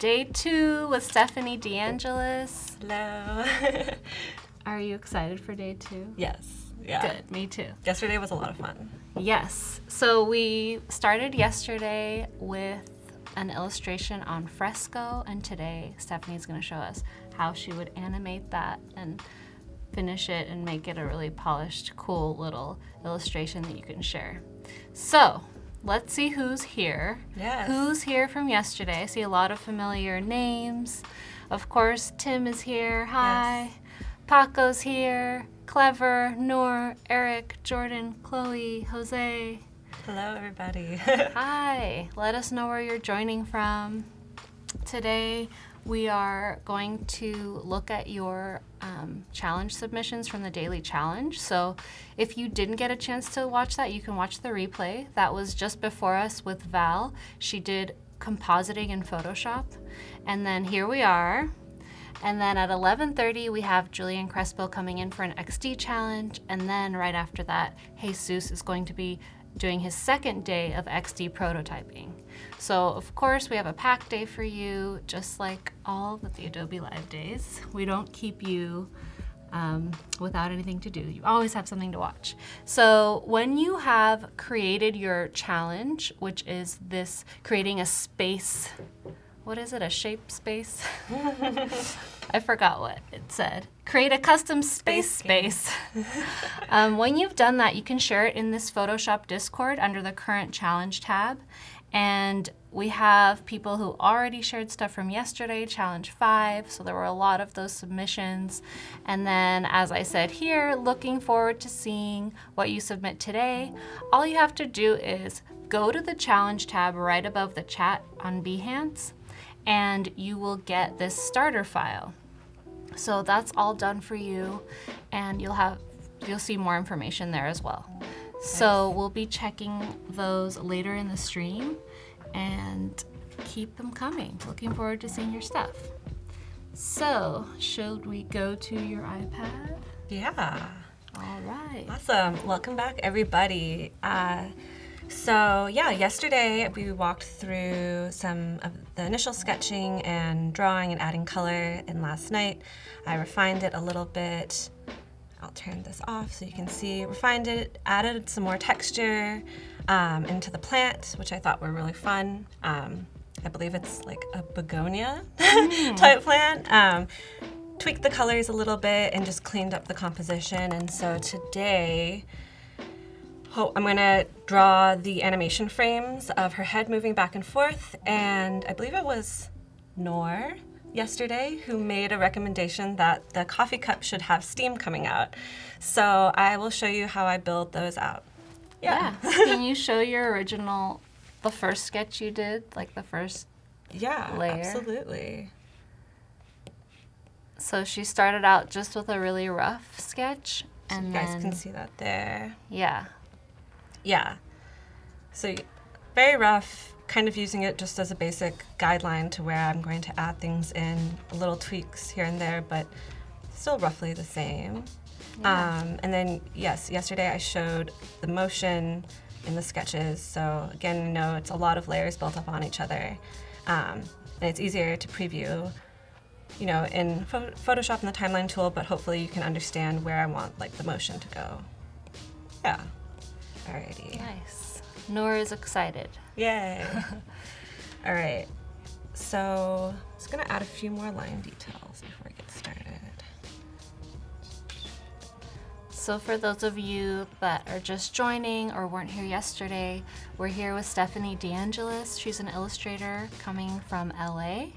Day 2 with Stephanie DeAngelis. Hello. Are you excited for day 2? Yes. Yeah. Good, me too. Yesterday was a lot of fun. Yes. So we started yesterday with an illustration on Fresco, and today Stephanie's going to show us how she would animate that and finish it and make it a really polished, cool little illustration that you can share. So let's see who's here. Yes. Who's here from yesterday? I see a lot of familiar names. Of course, Tim is here. Hi. Yes. Paco's here. Clever, Noor, Eric, Jordan, Chloe, Jose. Hello, everybody. Hi. Let us know where you're joining from. Today, we are going to look at your challenge submissions from the daily challenge. So if you didn't get a chance to watch that, you can watch the replay. That was just before us with Val. She did compositing in Photoshop. And then here we are. And then at 11:30, we have Julian Crespo coming in for an XD challenge. And then right after that, Jesus is going to be doing his second day of XD prototyping. So of course we have a packed day for you, just like all of the Adobe Live days. We don't keep you without anything to do. You always have something to watch. So when you have created your challenge, which is this creating a space, what is it, a shape space? I forgot what it said. Create a custom space. When you've done that, you can share it in this Photoshop Discord under the current challenge tab. And we have people who already shared stuff from yesterday, challenge 5. So there were a lot of those submissions. And then, as I said here, looking forward to seeing what you submit today. All you have to do is go to the challenge tab right above the chat on Behance, and you will get this starter file. So that's all done for you, and you'll see more information there as well. So we'll be checking those later in the stream, and keep them coming. Looking forward to seeing your stuff. So should we go to your iPad? Yeah. All right. Awesome. Welcome back, everybody. So yesterday we walked through some of the initial sketching and drawing and adding color, and last night I refined it a little bit. I'll turn this off so you can see. Refined it, added some more texture into the plant, which I thought were really fun. I believe it's like a begonia type plant. Tweaked the colors a little bit and just cleaned up the composition. And so today, I'm gonna draw the animation frames of her head moving back and forth, and I believe it was Noor yesterday who made a recommendation that the coffee cup should have steam coming out. So I will show you how I build those out. Yeah. Can you show your original, the first sketch you did, like the first layer? Absolutely. So she started out just with a really rough sketch, and you guys can see that there. Yeah. Yeah. So very rough, kind of using it just as a basic guideline to where I'm going to add things in, little tweaks here and there, but still roughly the same. Yeah. And then, yesterday I showed the motion in the sketches. So again, you know, it's a lot of layers built up on each other. And it's easier to preview, you know, in Photoshop and the timeline tool, but hopefully you can understand where I want like the motion to go. Yeah. Alrighty. Nice. Noor is excited. Yay. All right. So I'm just gonna add a few more line details before I get started. So for those of you that are just joining or weren't here yesterday, we're here with Stephanie DeAngelis. She's an illustrator coming from LA,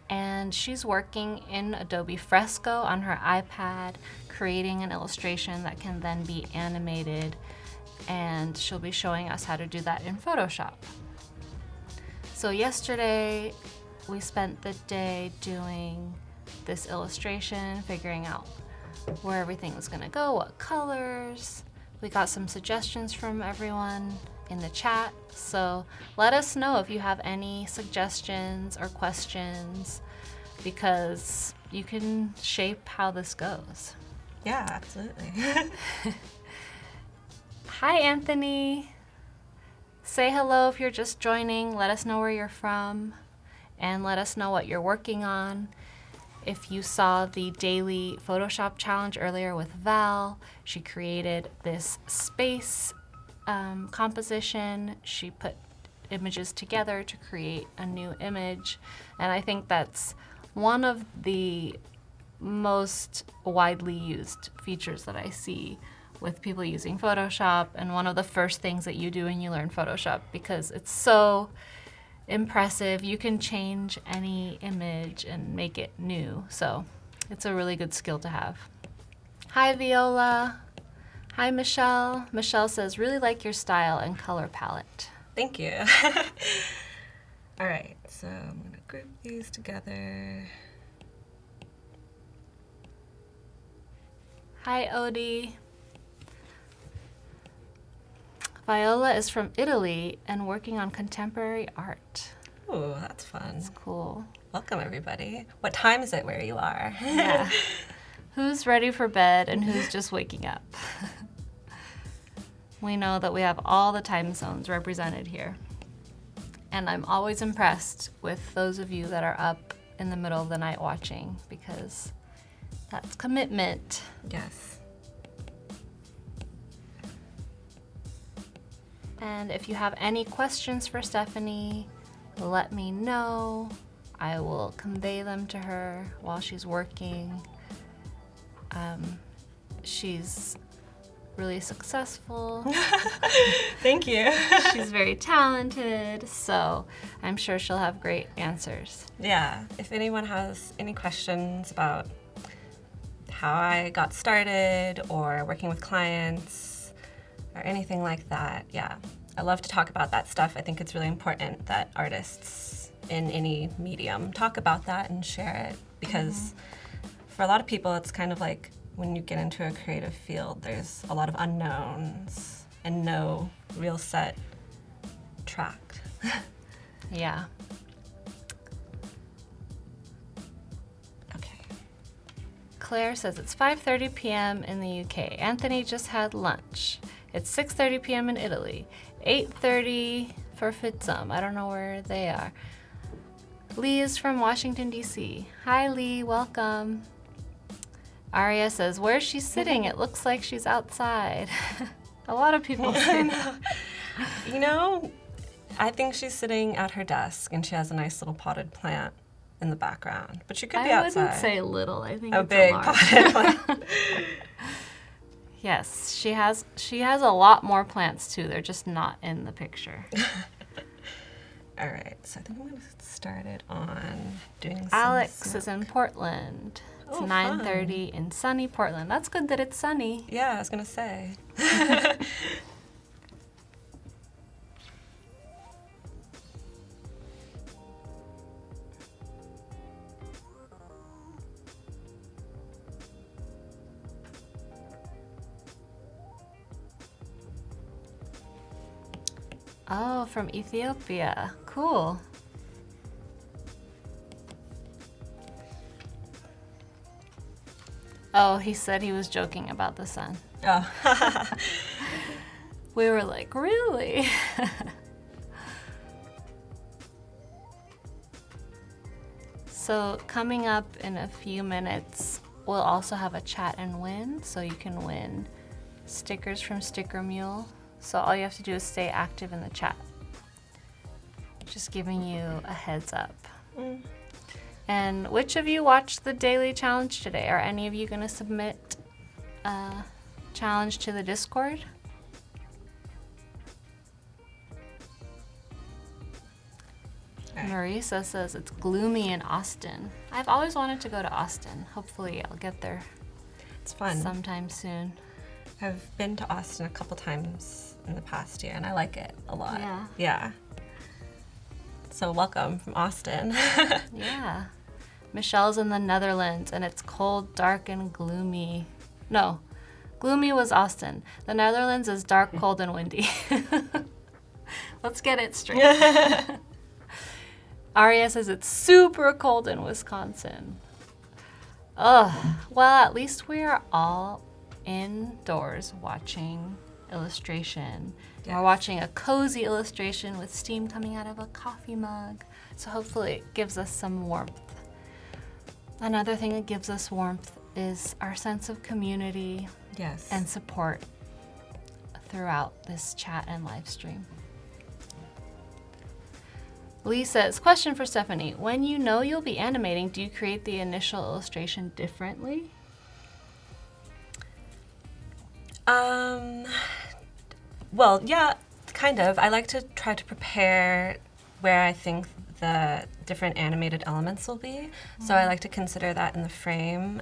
and she's working in Adobe Fresco on her iPad, creating an illustration that can then be animated, and she'll be showing us how to do that in Photoshop. So yesterday, we spent the day doing this illustration, figuring out where everything was gonna go, what colors. We got some suggestions from everyone in the chat, so let us know if you have any suggestions or questions, because you can shape how this goes. Yeah, absolutely. Hi, Anthony. Say hello if you're just joining. Let us know where you're from. and let us know what you're working on. If you saw the daily Photoshop challenge earlier with Val, she created this space composition. She put images together to create a new image, and I think that's one of the most widely used features that I see with people using Photoshop, and one of the first things that you do when you learn Photoshop, because it's so impressive. You can change any image and make it new, so it's a really good skill to have. Hi Viola. Hi Michelle. Michelle says, really like your style and color palette. Thank you. All right, so I'm going to group these together. Hi Odie. Viola is from Italy and working on contemporary art. Ooh, that's fun. That's cool. Welcome, everybody. What time is it where you are? Yeah. Who's ready for bed and who's just waking up? We know that we have all the time zones represented here. And I'm always impressed with those of you that are up in the middle of the night watching, because that's commitment. Yes. And if you have any questions for Stephanie, let me know. I will convey them to her while she's working. She's really successful. Thank you. She's very talented, so I'm sure she'll have great answers. Yeah, if anyone has any questions about how I got started or working with clients or anything like that, yeah, I love to talk about that stuff. I think it's really important that artists in any medium talk about that and share it, because for a lot of people it's kind of like when you get into a creative field, there's a lot of unknowns and no real set track. Yeah. Okay. Claire says it's 5:30 p.m. in the UK. Anthony just had lunch. It's 6:30 p.m. in Italy. 8:30 for Fitsum. I don't know where they are. Lee is from Washington, D.C. Hi, Lee. Welcome. Aria says, where's she sitting? It looks like she's outside. A lot of people say that. You know, I think she's sitting at her desk and she has a nice little potted plant in the background. But she could be outside. I wouldn't say little. I think a it's big a large. potted plant. Yes, she has a lot more plants too. They're just not in the picture. All right, so I think I'm going to start it on doing some Alex smoke. is in Portland. It's Oh, 9:30 in sunny Portland. That's good that it's sunny. Yeah, I was going to say. Oh, from Ethiopia. Cool. Oh, he said he was joking about the sun. Oh. We were like, really? So coming up in a few minutes, we'll also have a chat and win. So you can win stickers from Sticker Mule. So all you have to do is stay active in the chat. Just giving you a heads up. And which of you watched the daily challenge today? Are any of you going to submit a challenge to the Discord? Marisa says it's gloomy in Austin. I've always wanted to go to Austin. Hopefully I'll get there It's fun. sometime soon. I've been to Austin a couple times in the past year and I like it a lot. Yeah. Yeah. So welcome from Austin. Yeah. Michelle's in the Netherlands and it's cold, dark, and gloomy. No, gloomy was Austin. The Netherlands is dark, cold, and windy. Let's get it straight. Aria says it's super cold in Wisconsin. Ugh. Well, at least we are all indoors watching illustration. Yes. We're watching a cozy illustration with steam coming out of a coffee mug. So hopefully it gives us some warmth. Another thing that gives us warmth is our sense of community Yes. and support throughout this chat and live stream. Lee says, question for Stephanie. When you know you'll be animating, do you create the initial illustration differently? Well, yeah, kind of. I like to try to prepare where I think the different animated elements will be. So I like to consider that in the frame.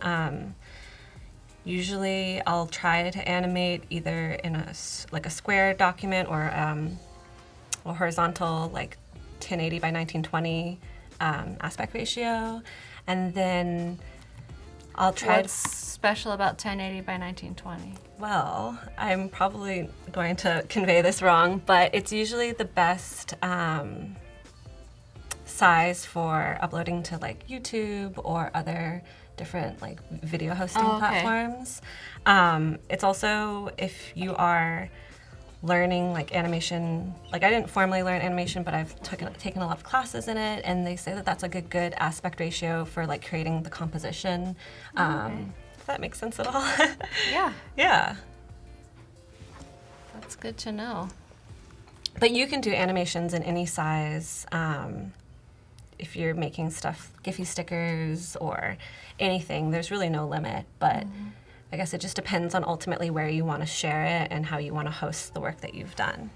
Usually I'll try to animate either in a square document or a horizontal, like 1080 by 1920 aspect ratio. And then I'll try What's special about 1080 by 1920? Well, I'm probably going to convey this wrong, but it's usually the best size for uploading to like YouTube or other different like video hosting platforms. It's also if you are learning like animation, like I didn't formally learn animation, but I've taken a lot of classes in it, and they say that that's like a good aspect ratio for like creating the composition. If that makes sense at all. Yeah. Yeah. That's good to know. But you can do animations in any size. If you're making stuff, Giphy stickers or anything, there's really no limit. But I guess it just depends on ultimately where you want to share it and how you want to host the work that you've done.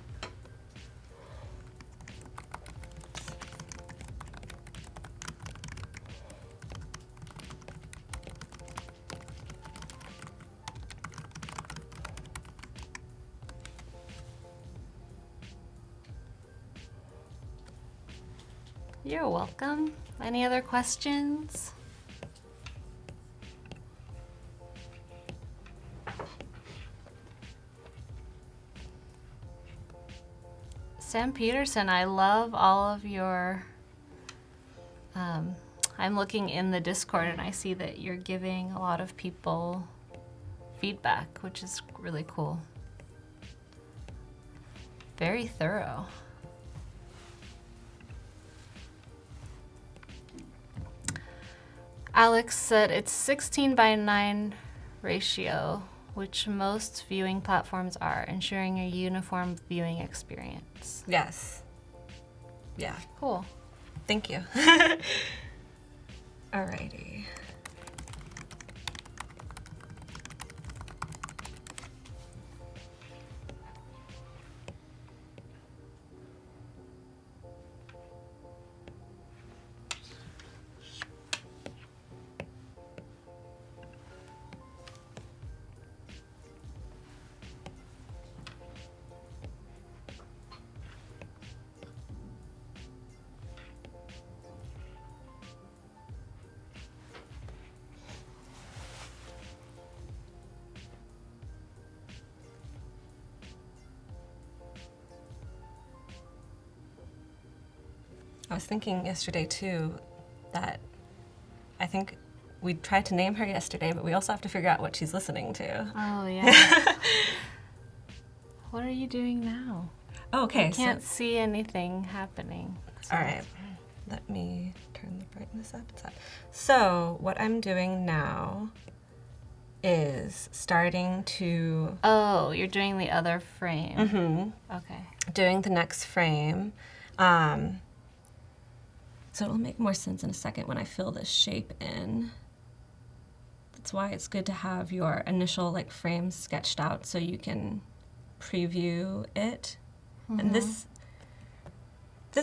You're welcome. Any other questions? Sam Peterson, I love all of your, I'm looking in the Discord and I see that you're giving a lot of people feedback, which is really cool. Very thorough. Alex said it's 16 by 9 ratio, which most viewing platforms are, ensuring a uniform viewing experience. Yes. Yeah. Cool. Thank you. Alrighty. I was thinking yesterday too that I think we tried to name her yesterday, but we also have to figure out what she's listening to. Oh, yeah. What are you doing now? Oh, okay. I can't see anything happening. So. All right. Let me turn the brightness up. So what I'm doing now is starting to... Oh, you're doing the other frame. Mm-hmm. Okay. Doing the next frame. So it'll make more sense in a second when I fill this shape in. That's why it's good to have your initial like frames sketched out so you can preview it. Mm-hmm. And this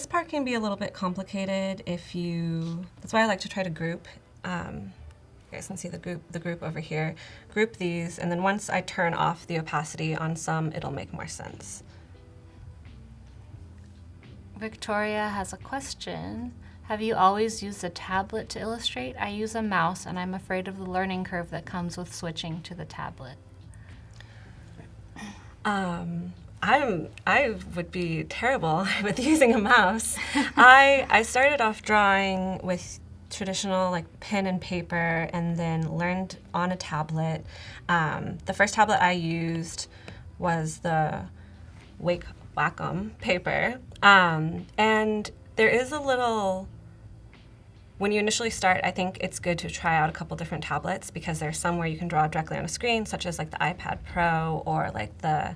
part can be a little bit complicated if you, that's why I like to try to group. You guys can see the group over here. Group these, and then once I turn off the opacity on some, it'll make more sense. Victoria has a question. Have you always used a tablet to illustrate? I use a mouse and I'm afraid of the learning curve that comes with switching to the tablet. I would be terrible with using a mouse. I started off drawing with traditional like pen and paper and then learned on a tablet. The first tablet I used was the Wacom paper. And there is a little, when you initially start, I think it's good to try out a couple different tablets because there's some where you can draw directly on a screen, such as like the iPad Pro or like the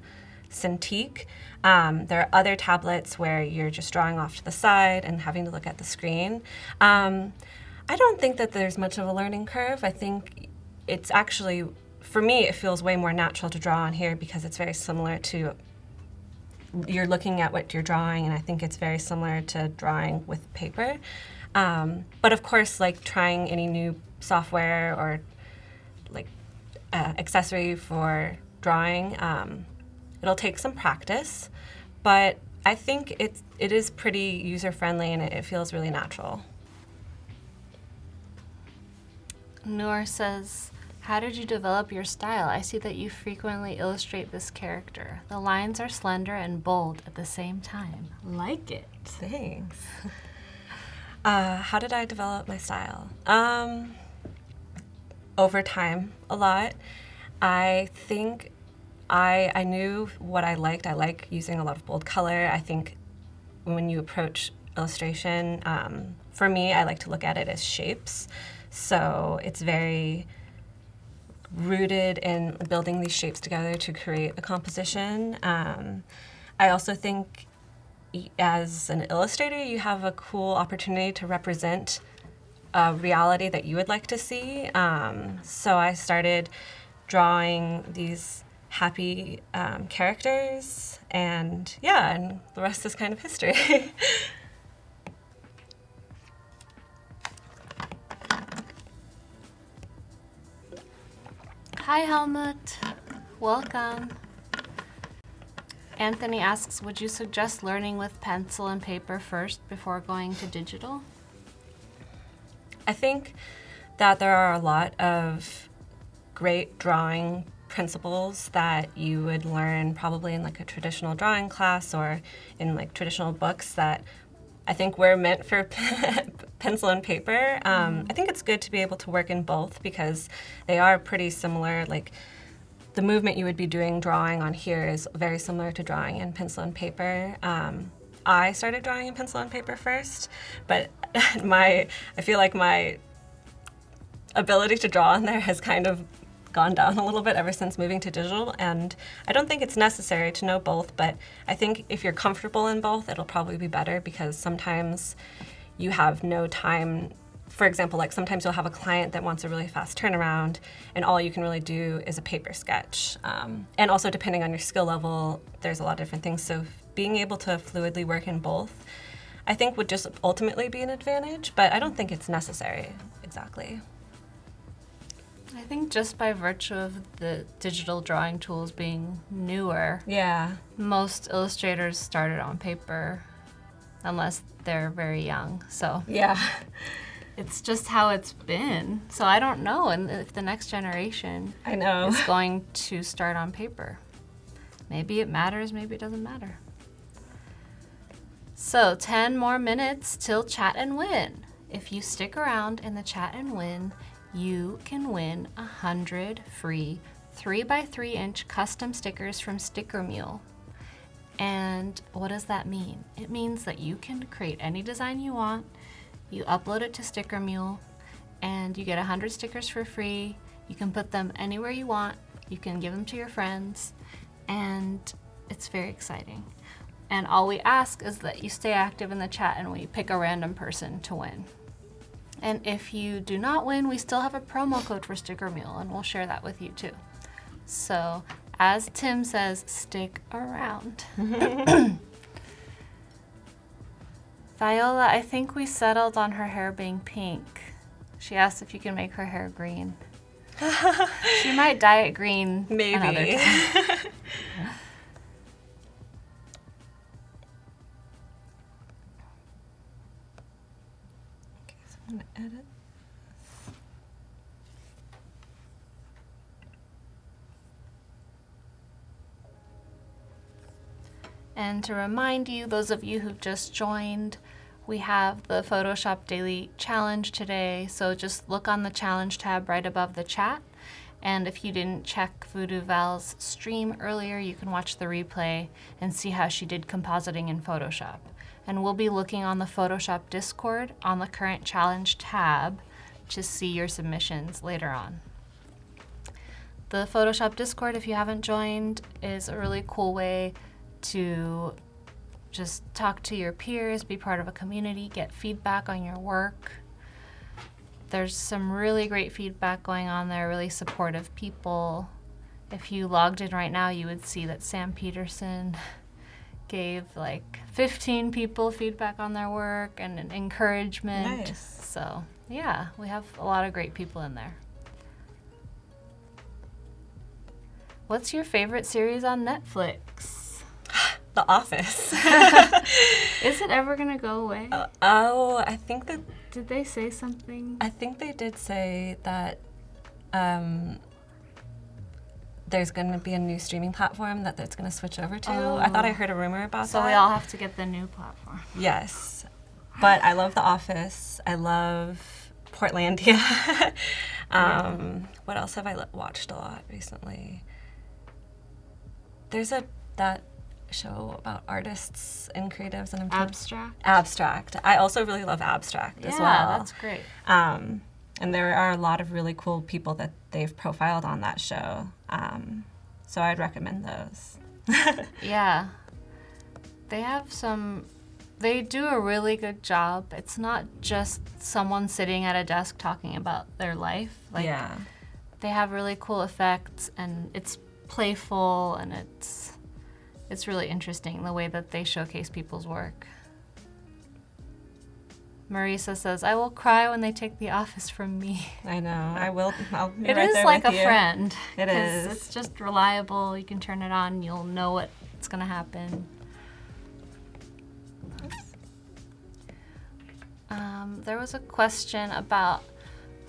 Cintiq. There are other tablets where you're just drawing off to the side and having to look at the screen. I don't think that there's much of a learning curve. I think it's actually, for me, it feels way more natural to draw on here because it's very similar to, you're looking at what you're drawing, and I think it's very similar to drawing with paper. But of course, like trying any new software or like accessory for drawing, it'll take some practice, but I think it is pretty user-friendly and it feels really natural. Noor says, how did you develop your style? I see that you frequently illustrate this character. The lines are slender and bold at the same time. Like it. Thanks. How did I develop my style? Over time, a lot. I think I knew what I liked. I like using a lot of bold color. I think when you approach illustration, for me, I like to look at it as shapes. So it's very rooted in building these shapes together to create a composition. I also think as an illustrator, you have a cool opportunity to represent a reality that you would like to see. So I started drawing these happy characters, and yeah, and the rest is kind of history. Hi, Helmut. Welcome. Anthony asks, would you suggest learning with pencil and paper first before going to digital? I think that there are a lot of great drawing principles that you would learn probably in like a traditional drawing class or in like traditional books that I think were meant for pencil and paper. I think it's good to be able to work in both because they are pretty similar. Like the movement you would be doing drawing on here is very similar to drawing in pencil and paper. I started drawing in pencil and paper first, but I feel like my ability to draw on there has kind of gone down a little bit ever since moving to digital, and I don't think it's necessary to know both, but I think if you're comfortable in both, it'll probably be better because sometimes you have no time. For example, like sometimes you'll have a client that wants a really fast turnaround and all you can really do is a paper sketch. And also depending on your skill level, there's a lot of different things. So being able to fluidly work in both, I think would just ultimately be an advantage, but I don't think it's necessary exactly. I think just by virtue of the digital drawing tools being newer, Yeah. most illustrators started on paper unless they're very young. So Yeah. it's just how it's been. So I don't know and if the next generation I know. is going to start on paper. Maybe it matters, maybe it doesn't matter. So 10 more minutes till Chat and Win. If you stick around in the Chat and Win, you can win 100 free 3x3-inch custom stickers from Sticker Mule. And what does that mean? It means that you can create any design you want, you upload it to Sticker Mule, and you get 100 stickers for free. You can put them anywhere you want, you can give them to your friends, and it's very exciting. And all we ask is that you stay active in the chat and we pick a random person to win. And if you do not win, we still have a promo code for Sticker Mule, and we'll share that with you too. So, as Tim says, stick around. Viola, I think we settled on her hair being pink. She asked if you can make her hair green. She might dye it green Maybe. another time. I'm gonna edit. And to remind you, those of you who've just joined, we have the Photoshop Daily Challenge today. So just look on the challenge tab right above the chat And if you didn't check Voodoo Val's stream earlier, you can watch the replay and see how she did compositing in Photoshop. And we'll be looking on the Photoshop Discord on the current challenge tab to see your submissions later on. The Photoshop Discord, if you haven't joined, is a really cool way to just talk to your peers, be part of a community, get feedback on your work. There's some really great feedback going on there, really supportive people. If you logged in right now, you would see that Sam Peterson gave like 15 people feedback on their work and an encouragement. Nice. So yeah, we have a lot of great people in there. What's your favorite series on Netflix? The Office. Is it ever gonna go away? I think that. Did they say something? I think they did say that there's going to be a new streaming platform that it's going to switch over to. I thought I heard a rumor about that. So we all have to get the new platform. Yes. But I love The Office. I love Portlandia. What else have I watched a lot recently? There's that show about artists and creatives and Abstract. I also really love Abstract as well. Yeah, that's great. And there are a lot of really cool people that they've profiled on that show. So I'd recommend those. Yeah. They do a really good job. It's not just someone sitting at a desk talking about their life. Yeah. They have really cool effects, and it's playful, and it's really interesting the way that they showcase people's work. Marisa says, I will cry when they take The Office from me. I know. I will. I'll be It right is there like with a you. friend. It is. It's just reliable. You can turn it on. You'll know what's going to happen. There was a question about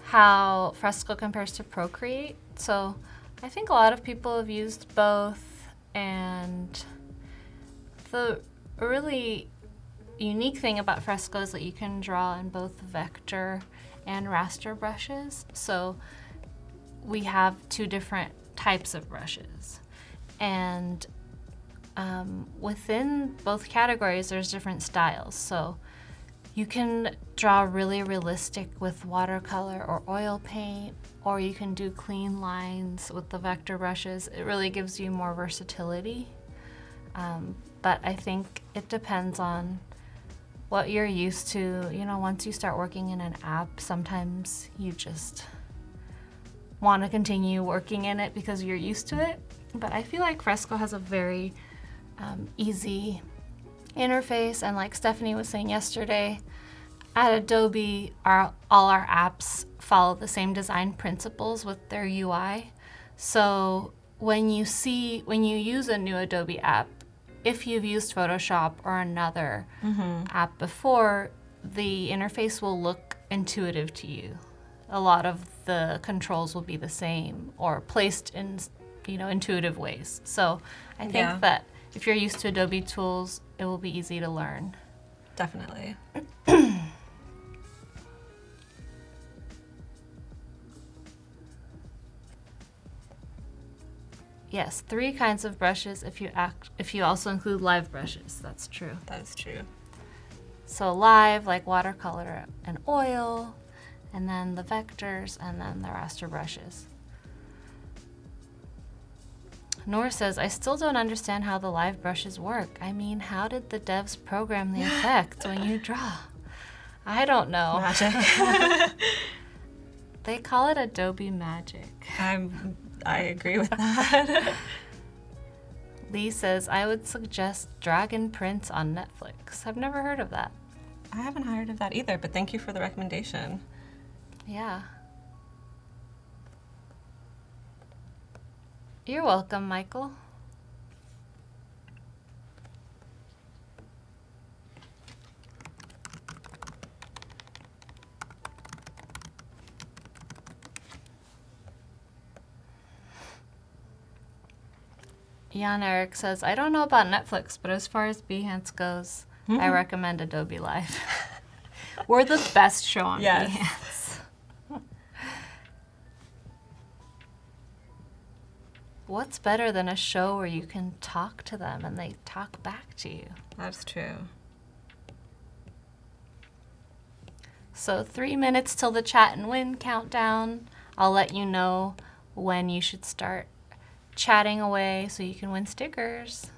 how Fresco compares to Procreate. So I think a lot of people have used both, and the really unique thing about Fresco is that you can draw in both vector and raster brushes. So we have two different types of brushes. And within both categories, there's different styles. So you can draw really realistic with watercolor or oil paint, or you can do clean lines with the vector brushes. It really gives you more versatility. But I think it depends on what you're used to. You know, once you start working in an app, sometimes you just want to continue working in it because you're used to it. But I feel like Fresco has a very easy interface, and like Stephanie was saying yesterday, at Adobe, all our apps follow the same design principles with their UI. So when you use a new Adobe app, if you've used Photoshop or another app before, the interface will look intuitive to you. A lot of the controls will be the same or placed in, intuitive ways. So I think that if you're used to Adobe tools, it will be easy to learn. Definitely. Yes, 3 kinds of brushes if you also include live brushes. That's true. That is true. So live, like watercolor and oil, and then the vectors, and then the raster brushes. Noor says, I still don't understand how the live brushes work. I mean, how did the devs program the effect when you draw? I don't know. Magic. They call it Adobe Magic. I agree with that. Lee says, I would suggest Dragon Prince on Netflix. I've never heard of that. I haven't heard of that either, but thank you for the recommendation. Yeah. You're welcome, Michael. Jan Eric says, I don't know about Netflix, but as far as Behance goes, I recommend Adobe Live. We're the best show on Behance. what's better than a show where you can talk to them and they talk back to you? That's true. So 3 minutes till the chat and win countdown. I'll let you know when you should start chatting away so you can win stickers.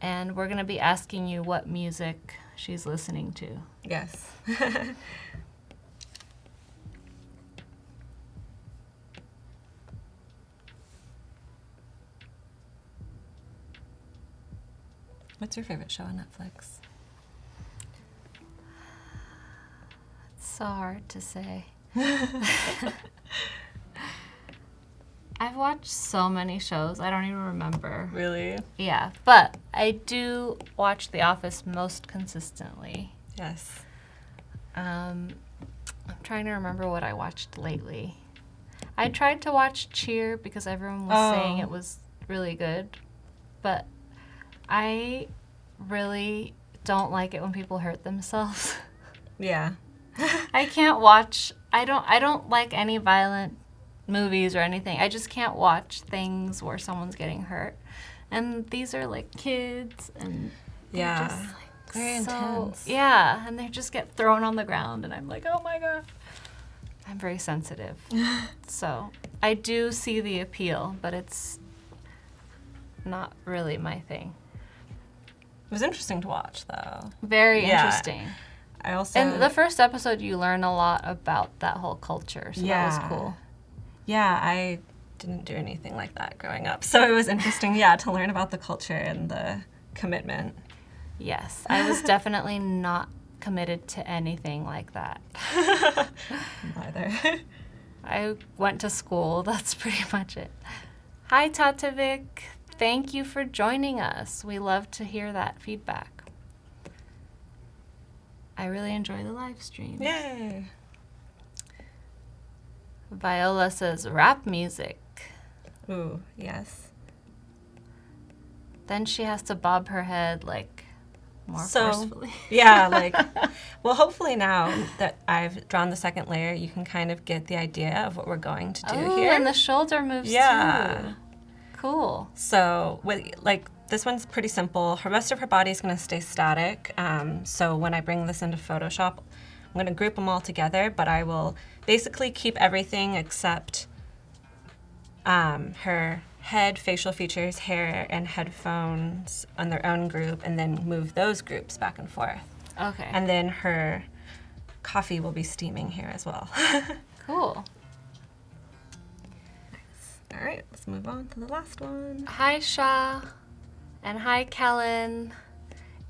And we're going to be asking you what music she's listening to. Yes. What's your favorite show on Netflix? It's so hard to say. I've watched so many shows, I don't even remember. Really? Yeah, but I do watch The Office most consistently. Yes. I'm trying to remember what I watched lately. I tried to watch Cheer because everyone was saying it was really good, but I really don't like it when people hurt themselves. Yeah. I can't watch. I don't like any violent movies or anything. I just can't watch things where someone's getting hurt. And these are like kids and they're just like very intense. Yeah, and they just get thrown on the ground and I'm like, "Oh my god." I'm very sensitive. So, I do see the appeal, but it's not really my thing. It was interesting to watch, though. Very interesting. I also... And the first episode, you learn a lot about that whole culture, so that was cool. Yeah, I didn't do anything like that growing up, so it was interesting, to learn about the culture and the commitment. Yes, I was definitely not committed to anything like that. Neither. I went to school, that's pretty much it. Hi, Tatavik. Thank you for joining us. We love to hear that feedback. I really enjoy the live stream. Yay! Viola says rap music. Ooh, yes. Then she has to bob her head like more forcefully. Yeah, like, well, hopefully now that I've drawn the second layer, you can kind of get the idea of what we're going to do here. And the shoulder moves too. Cool. So, this one's pretty simple. The rest of her body is going to stay static. So when I bring this into Photoshop, I'm going to group them all together, but I will basically keep everything except her head, facial features, hair, and headphones on their own group, and then move those groups back and forth. Okay. And then her coffee will be steaming here as well. Cool. All right, let's move on to the last one. Hi, Shah. And hi, Kellen.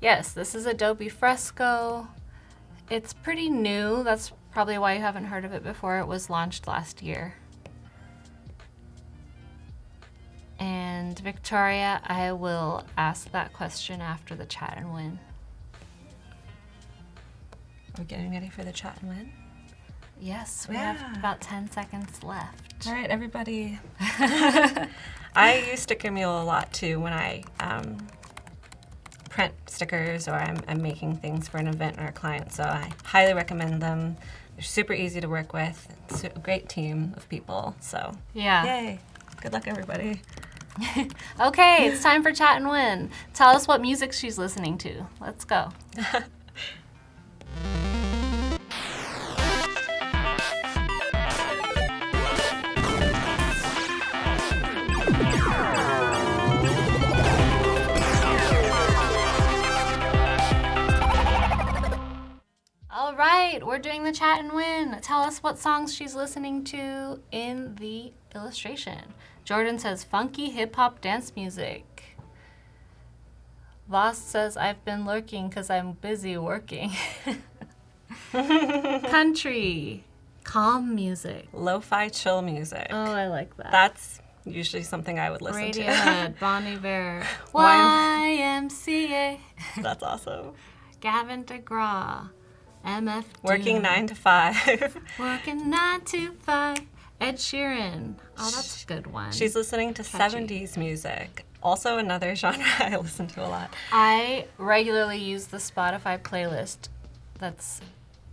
Yes, this is Adobe Fresco. It's pretty new. That's probably why you haven't heard of it before. It was launched last year. And Victoria, I will ask that question after the chat and win. Are we getting ready for the chat and win? Yes, we have about 10 seconds left. All right, everybody. I use Sticker Mule a lot too when I print stickers or I'm making things for an event or a client, so I highly recommend them. They're super easy to work with. It's a great team of people, so Yeah. yay. Good luck, everybody. Okay, it's time for chat and win. Tell us what music she's listening to. Let's go. All right, we're doing the chat and win. Tell us what songs she's listening to in the illustration. Jordan says funky hip-hop dance music. Voss says I've been lurking because I'm busy working. Country. Calm music. Lo-fi chill music. Oh, I like that. That's usually something I would listen to. Radiohead, Bon Iver, YMCA. That's awesome. Gavin DeGraw, MF Doom. Working 9 to 5. Working 9 to 5. Ed Sheeran. Oh, that's a good one. She's listening to Catchy. 70s music. Also another genre I listen to a lot. I regularly use the Spotify playlist that's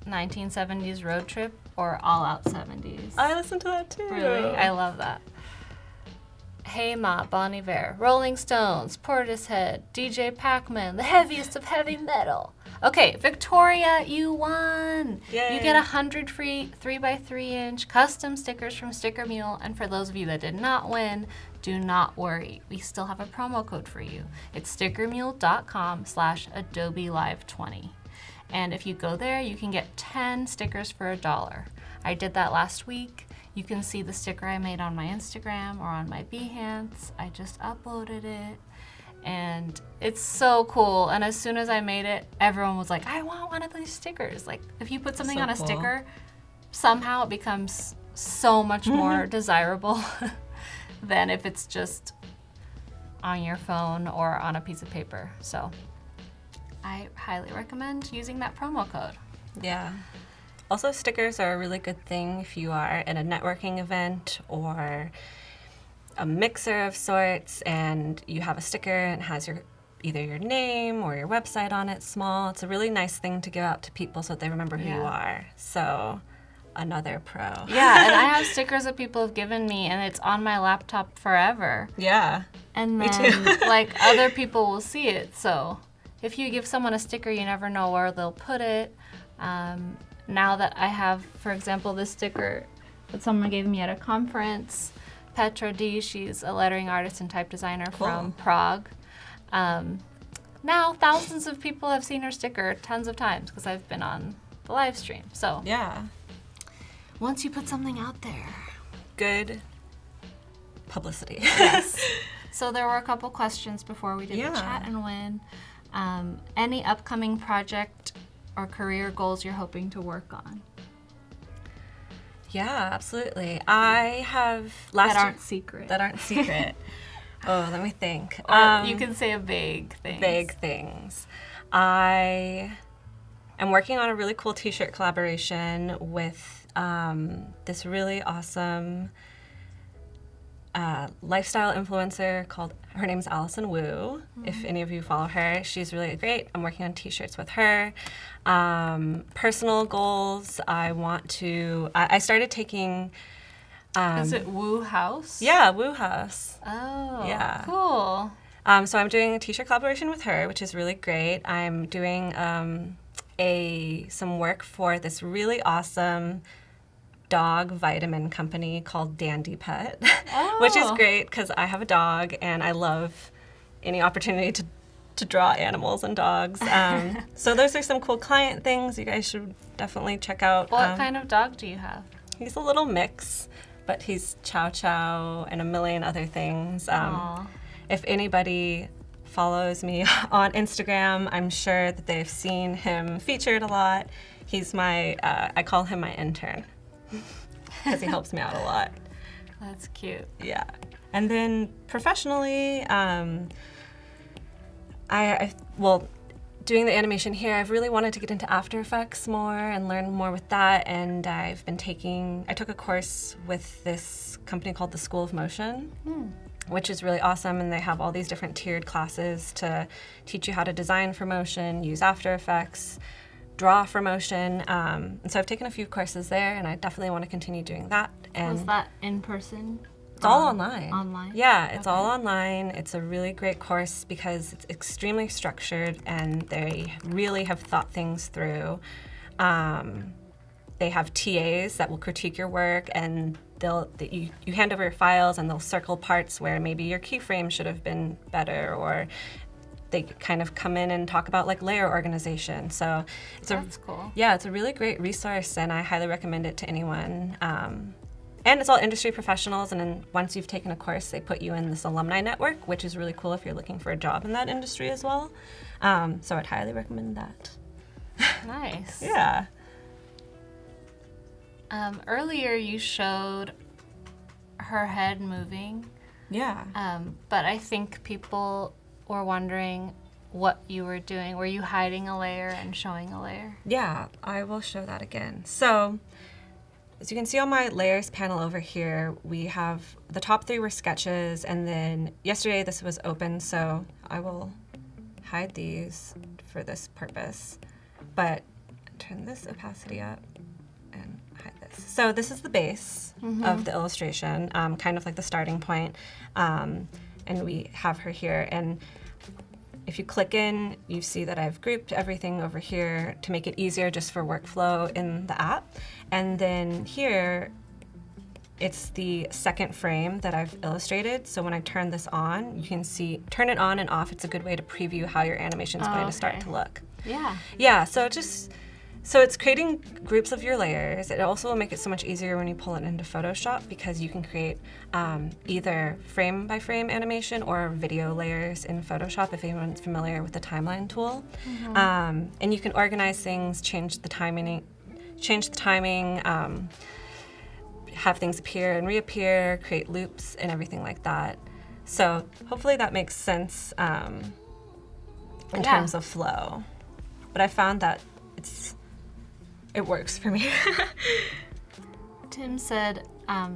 1970s road trip or all out 70s. I listen to that too. Really? I love that. Hey Ma, Bon Iver, Rolling Stones, Portishead, DJ Pac-Man, the heaviest of heavy metal. Okay, Victoria, you won! Yay. You get 100 free 3x3-inch custom stickers from Sticker Mule, and for those of you that did not win, do not worry. We still have a promo code for you. It's stickermule.com/AdobeLive20. And if you go there, you can get 10 stickers for $1. I did that last week. You can see the sticker I made on my Instagram or on my Behance. I just uploaded it. And it's so cool. And as soon as I made it, everyone was like, I want one of these stickers. Like, if you put something So on a cool. sticker, somehow it becomes so much more desirable than if it's just on your phone or on a piece of paper. So I highly recommend using that promo code. Yeah. Also, stickers are a really good thing if you are in a networking event or a mixer of sorts and you have a sticker and it has either your name or your website on it small. It's a really nice thing to give out to people so that they remember who you are. So, another pro. Yeah, and I have stickers that people have given me and it's on my laptop forever. Yeah. And Me then too. like other people will see it. So if you give someone a sticker, you never know where they'll put it. Now that I have, for example, this sticker that someone gave me at a conference, Petra D, she's a lettering artist and type designer from Prague. Now thousands of people have seen her sticker tons of times because I've been on the live stream. So Yeah. once you put something out there. Good publicity. Yes. So there were a couple questions before we did Yeah. the chat and win. Any upcoming project or career goals you're hoping to work on? Yeah, absolutely. I have That aren't secret. That aren't secret. Oh, let me think. Or you can say a vague thing. Vague things. I am working on a really cool t-shirt collaboration with this really awesome lifestyle influencer called, her name's Allison Wu. If any of you follow her, she's really great. I'm working on t-shirts with her. Personal goals, I started taking... Is it Woo House? Yeah, Wu House. Oh, Yeah. cool. So I'm doing a t-shirt collaboration with her, which is really great. I'm doing some work for this really awesome dog vitamin company called Dandy Pet, which is great because I have a dog and I love any opportunity to draw animals and dogs. So those are some cool client things you guys should definitely check out. What kind of dog do you have? He's a little mix, but he's chow chow and a million other things. Aw. If anybody follows me on Instagram, I'm sure that they've seen him featured a lot. He's my, I call him my intern because he helps me out a lot. That's cute. Yeah. And then professionally, doing the animation here, I've really wanted to get into After Effects more and learn more with that. And I took a course with this company called the School of Motion, which is really awesome. And they have all these different tiered classes to teach you how to design for motion, use After Effects, draw for motion. And so I've taken a few courses there and I definitely want to continue doing that. And Was that in person? it's all online. Online? Yeah, it's all online. It's a really great course because it's extremely structured and they really have thought things through. They have TAs that will critique your work and you hand over your files and they'll circle parts where maybe your keyframe should have been better, or they kind of come in and talk about like layer organization. So That's cool. Yeah, it's a really great resource and I highly recommend it to anyone. And it's all industry professionals, and then once you've taken a course, they put you in this alumni network, which is really cool if you're looking for a job in that industry as well. So I'd highly recommend that. Nice. Yeah. Earlier you showed her head moving, Yeah. but I think people were wondering what you were doing. Were you hiding a layer and showing a layer? Yeah, I will show that again. So, as you can see on my layers panel over here, we have the top 3 were sketches, and then yesterday this was open, so I will hide these for this purpose. But turn this opacity up and hide So this is the base of the illustration, kind of like the starting point. And we have her here. And if you click in, you see that I've grouped everything over here to make it easier just for workflow in the app. And then here, it's the second frame that I've illustrated. So when I turn this on, you can see, turn it on and off. It's a good way to preview how your animation is going to start to look. Yeah. Yeah, so it's creating groups of your layers. It also will make it so much easier when you pull it into Photoshop because you can create either frame by frame animation or video layers in Photoshop if anyone's familiar with the timeline tool. And you can organize things, change the timing, have things appear and reappear, create loops and everything like that. So hopefully that makes sense in terms of flow. But I found that it works for me. Tim said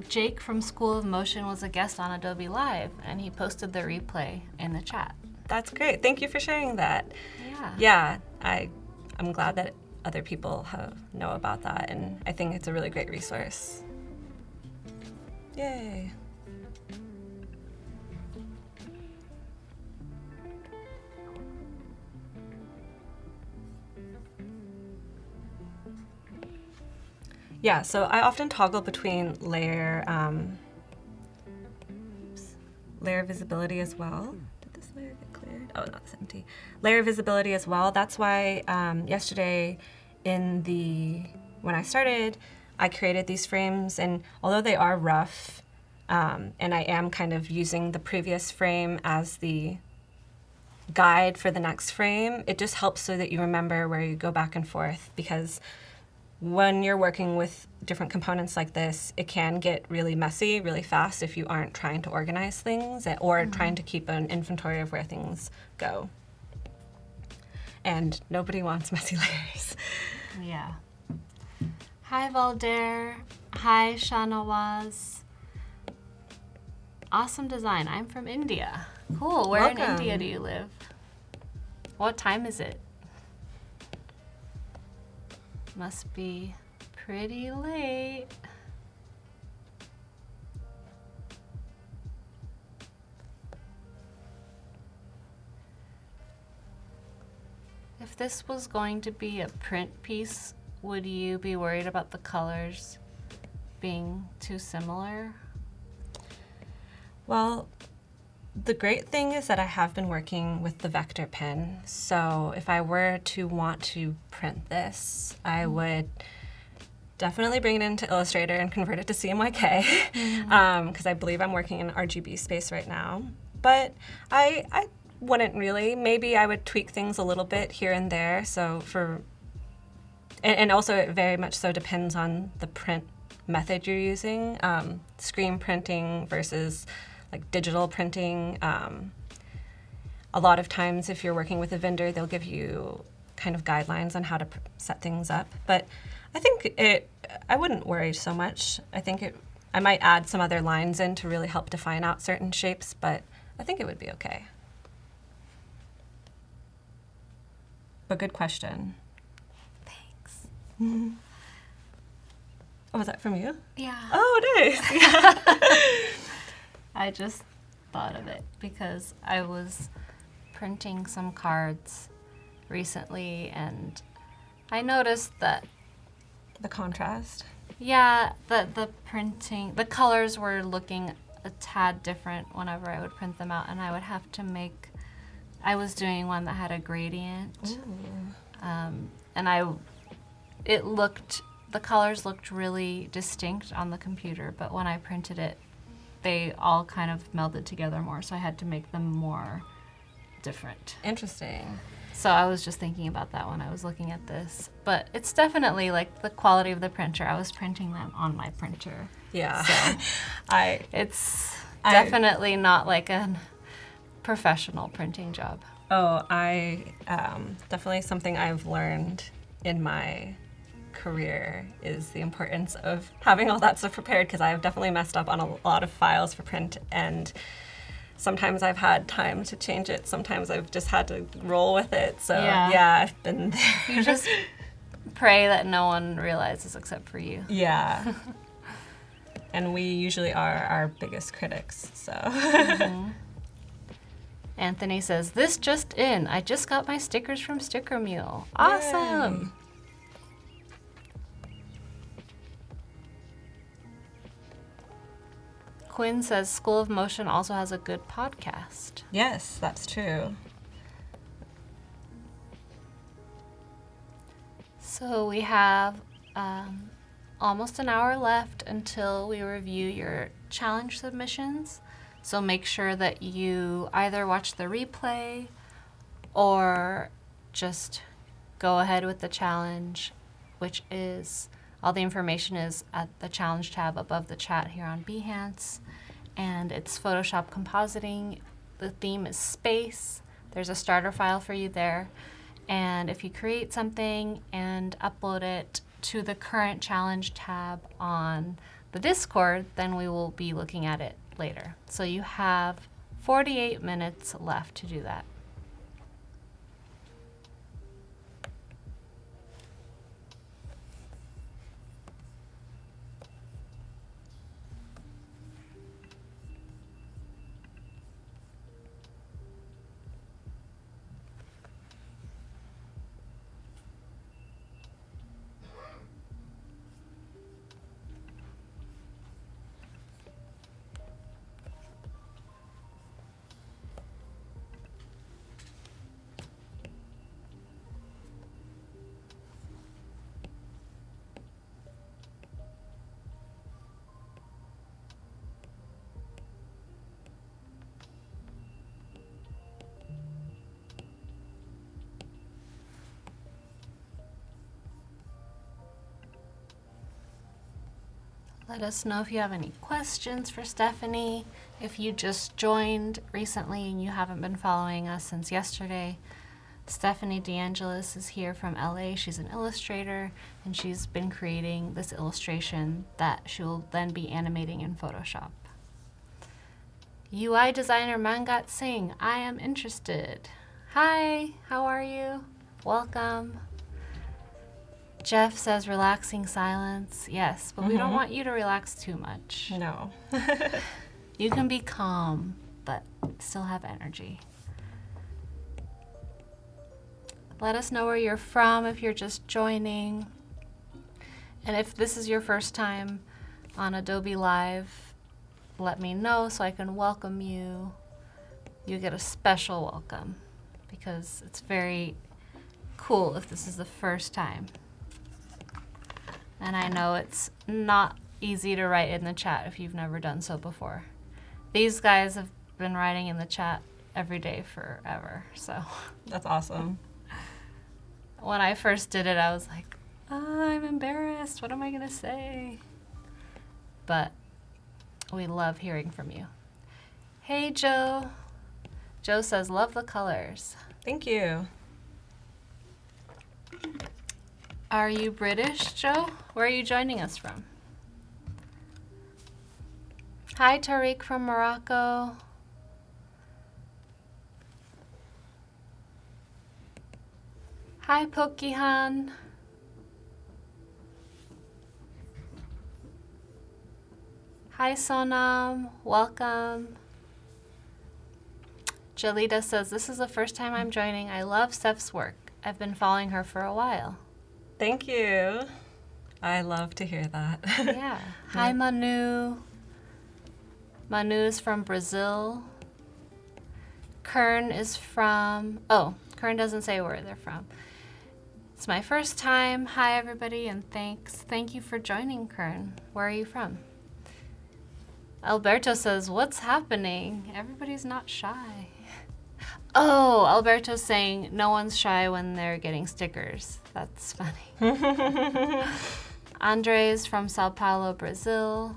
Jake from School of Motion was a guest on Adobe Live, and he posted the replay in the chat. That's great. Thank you for sharing that. Yeah. Yeah, I'm glad that other people know about that, and I think it's a really great resource. Yay. Yeah, so I often toggle between layer visibility as well. Did this layer get cleared? Oh, no, it's empty. Layer visibility as well. That's why yesterday when I started, I created these frames, and although they are rough, and I am kind of using the previous frame as the guide for the next frame, it just helps so that you remember where you go back and forth, because when you're working with different components like this, it can get really messy really fast if you aren't trying to organize things or trying to keep an inventory of where things go. And nobody wants messy layers. Yeah. Hi, Valder. Hi, Shanawaz. Awesome design. I'm from India. Cool. Where in India do you live? What time is it? Must be pretty late. If this was going to be a print piece, would you be worried about the colors being too similar? Well, the great thing is that I have been working with the vector pen, so if I were to want to print this, I would definitely bring it into Illustrator and convert it to CMYK, because I believe I'm working in RGB space right now. But I wouldn't really. Maybe I would tweak things a little bit here and there. So and also it very much so depends on the print method you're using, screen printing versus like digital printing. A lot of times if you're working with a vendor, they'll give you kind of guidelines on how to set things up. But I think I wouldn't worry so much. I might add some other lines in to really help define out certain shapes, but I think it would be okay. But good question. Thanks. Oh, was that from you? Yeah. Oh, nice. Yeah. I just thought of it because I was printing some cards recently and I noticed that The contrast. yeah, the printing, the colors were looking a tad different whenever I would print them out, and I would have to I was doing one that had a gradient. And the colors looked really distinct on the computer, but when I printed it, they all kind of melded together more, so I had to make them more different. Interesting. So I was just thinking about that when I was looking at this. But it's definitely like the quality of the printer. I was printing them on my printer. Yeah. So it's definitely not like a professional printing job. Oh, definitely something I've learned in my career is the importance of having all that stuff prepared, because I've definitely messed up on a lot of files for print, and sometimes I've had time to change it. Sometimes I've just had to roll with it. So yeah I've been there. You just pray that no one realizes except for you. Yeah. And we usually are our biggest critics, so. Anthony says, this just in. I just got my stickers from Sticker Mule. Awesome. Yay. Quinn says, School of Motion also has a good podcast. Yes, that's true. So we have almost an hour left until we review your challenge submissions. So make sure that you either watch the replay or just go ahead with the challenge, which is, all the information is at the challenge tab above the chat here on Behance. And it's Photoshop compositing. The theme is space. There's a starter file for you there. And if you create something and upload it to the current challenge tab on the Discord, then we will be looking at it later. So you have 48 minutes left to do that. Let us know if you have any questions for Stephanie. If you just joined recently and you haven't been following us since yesterday, Stephanie DeAngelis is here from LA. She's an illustrator, and she's been creating this illustration that she will then be animating in Photoshop. UI designer Mangat Singh, I am interested. Hi, how are you? Welcome. Jeff says relaxing silence. Yes, but we don't want you to relax too much. No. You can be calm, but still have energy. Let us know where you're from if you're just joining. And if this is your first time on Adobe Live, let me know so I can welcome you. You get a special welcome because it's very cool if this is the first time. And I know it's not easy to write in the chat if you've never done so before. These guys have been writing in the chat every day forever, so. That's awesome. When I first did it, I was like, I'm embarrassed. What am I gonna say? But we love hearing from you. Hey, Joe. Joe says, love the colors. Thank you. Are you British, Joe? Where are you joining us from? Hi, Tariq from Morocco. Hi, Pokihan. Hi, Sonam. Welcome. Jalita says, this is the first time I'm joining. I love Steph's work. I've been following her for a while. Thank you. I love to hear that. Yeah. Hi, Manu. Manu's from Brazil. Kern is from, Kern doesn't say where they're from. It's my first time. Hi, everybody, and thanks. Thank you for joining, Kern. Where are you from? Alberto says, what's happening? Everybody's not shy. Oh, Alberto's saying no one's shy when they're getting stickers. That's funny. Andre is from Sao Paulo, Brazil.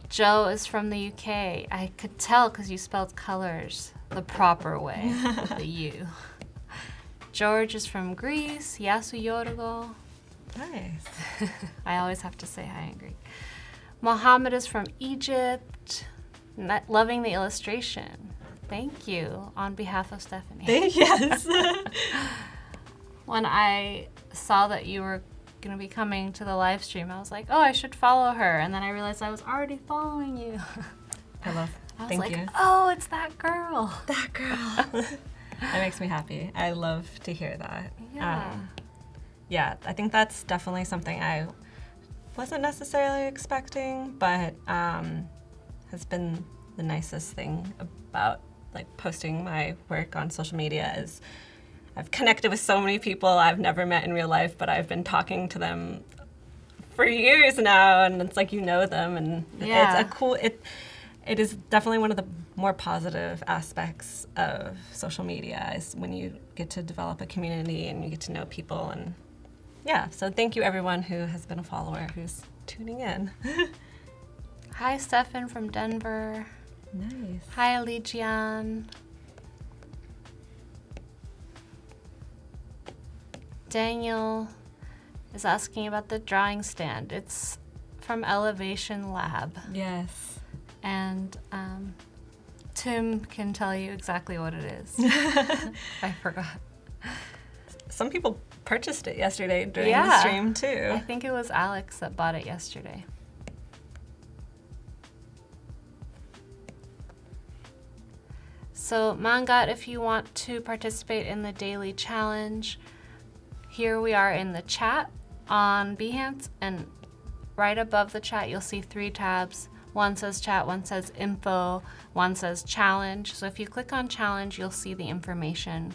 Joe is from the UK. I could tell because you spelled colors the proper way with the U. George is from Greece. Yasu Yorgo. Nice. I always have to say hi in Greek. Mohammed is from Egypt. Loving the illustration. Thank you on behalf of Stephanie. Yes. when I saw that you were going to be coming to the live stream, I was like, oh, I should follow her. And then I realized I was already following you. I was Thank like, you. Oh, it's that girl. That girl. That makes me happy. I love to hear that. Yeah. Yeah, I think that's definitely something I wasn't necessarily expecting, but has been the nicest thing about like posting my work on social media is I've connected with so many people I've never met in real life, but I've been talking to them for years now, and it's like you know them, and Yeah. it's a cool. It is definitely one of the more positive aspects of social media is when you get to develop a community and you get to know people, and yeah. So thank you everyone who has been a follower who's tuning in. Hi, Stefan from Denver. Nice. Hi, Legion. Daniel is asking about the drawing stand. It's from Elevation Lab. Yes. And Tim can tell you exactly what it is. I forgot. Some people purchased it yesterday during the Yeah. stream too. I think it was Alex that bought it yesterday. So Mangat, if you want to participate in the daily challenge, here we are in the chat on Behance, and right above the chat you'll see 3 tabs. One says chat, one says info, one says challenge. So if you click on challenge, you'll see the information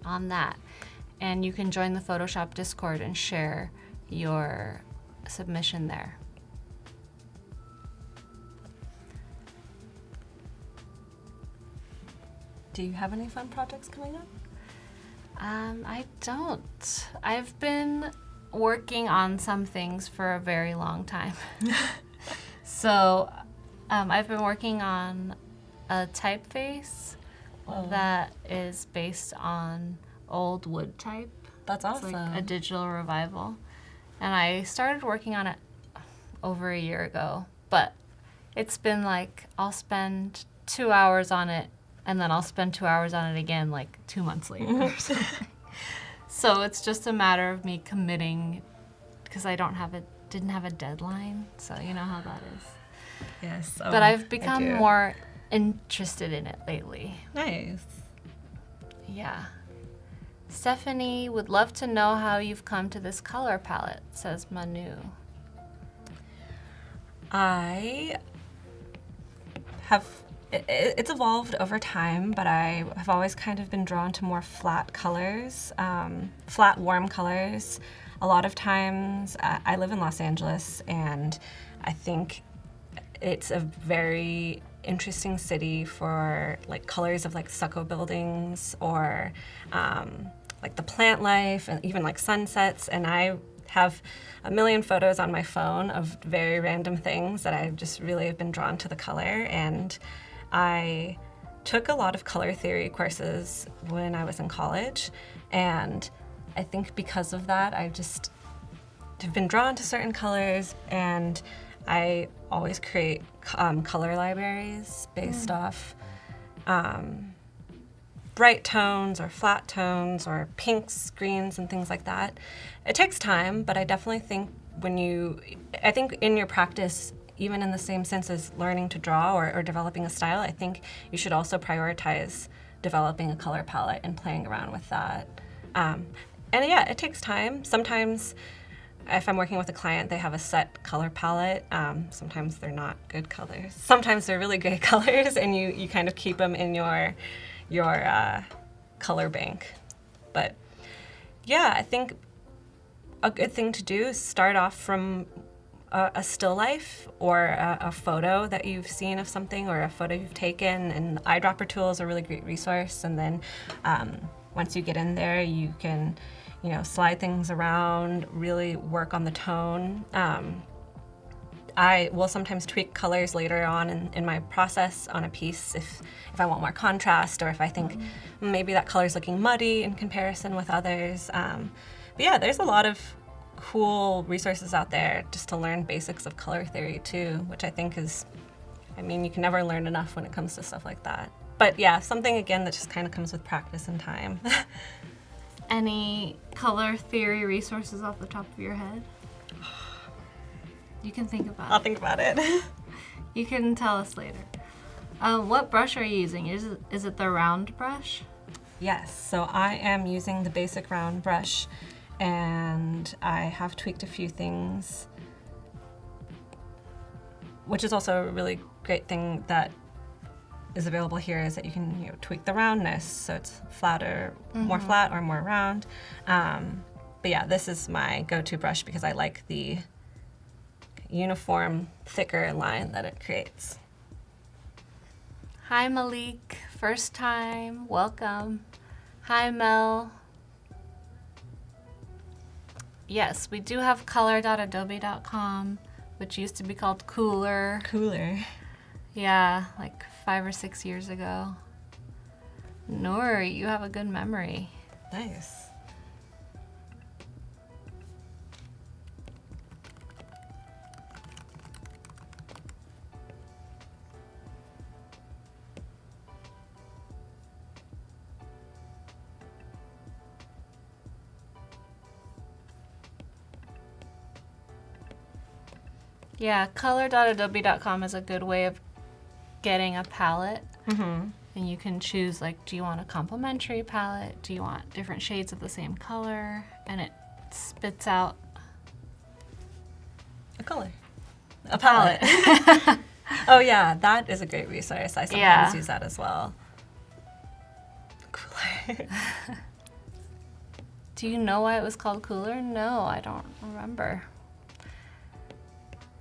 on that. And you can join the Photoshop Discord and share your submission there. Do you have any fun projects coming up? I don't. I've been working on some things for a very long time. So I've been working on a typeface that is based on old wood type. That's It's awesome. like a digital revival. And I started working on it over a year ago, but it's been like I'll spend 2 hours on it and then I'll spend 2 hours on it again like 2 months later or something. So it's just a matter of me committing because I didn't have a deadline, so you know how that is. Yes. But I've become do. more interested in it lately. Nice. Yeah. Stephanie would love to know how you've come to this color palette, says Manu. I have, it's evolved over time, but I have always kind of been drawn to more flat colors, flat, warm colors. A lot of times, I live in Los Angeles, and I think it's a very interesting city for like colors of like stucco buildings or like the plant life and even like sunsets. And I have a million photos on my phone of very random things that I just really have been drawn to the color. And I took a lot of color theory courses when I was in college, and I think because of that, I just have been drawn to certain colors, and I always create color libraries based off bright tones or flat tones or pinks, greens, and things like that. It takes time, but I definitely think I think in your practice, even in the same sense as learning to draw or developing a style, I think you should also prioritize developing a color palette and playing around with that. And yeah, it takes time. Sometimes if I'm working with a client, they have a set color palette. Sometimes they're not good colors. Sometimes they're really great colors, and you kind of keep them in your color bank. But yeah, I think a good thing to do is start off from a still life or a photo that you've seen of something or a photo you've taken, and eyedropper tool is a really great resource. And then once you get in there, you can slide things around, really work on the tone. I will sometimes tweak colors later on in my process on a piece if I want more contrast, or if I think maybe that color's looking muddy in comparison with others. But yeah, there's a lot of cool resources out there just to learn basics of color theory too, which I think is, you can never learn enough when it comes to stuff like that. But yeah, something again that just kind of comes with practice and time. Any color theory resources off the top of your head? You can think about I'll it. think about it. You can tell us later. What brush are you using? Is it the round brush? Yes, so I am using the basic round brush, and I have tweaked a few things, which is also a really great thing that is available here, is that you can tweak the roundness, so it's flatter, more flat or more round. But yeah, this is my go-to brush because I like the uniform, thicker line that it creates. Hi Malik, first time, welcome. Hi Mel. Yes, we do have color.adobe.com, which used to be called Cooler. Cooler. Yeah, like 5 or 6 years ago. Noor, you have a good memory. Nice. Yeah, color.adobe.com is a good way of getting a palette. And you can choose, like, do you want a complementary palette? Do you want different shades of the same color? And it spits out A color. A palette. Oh yeah, that is a great resource. I sometimes use that as well. Cooler. Do you know why it was called Cooler? No, I don't remember.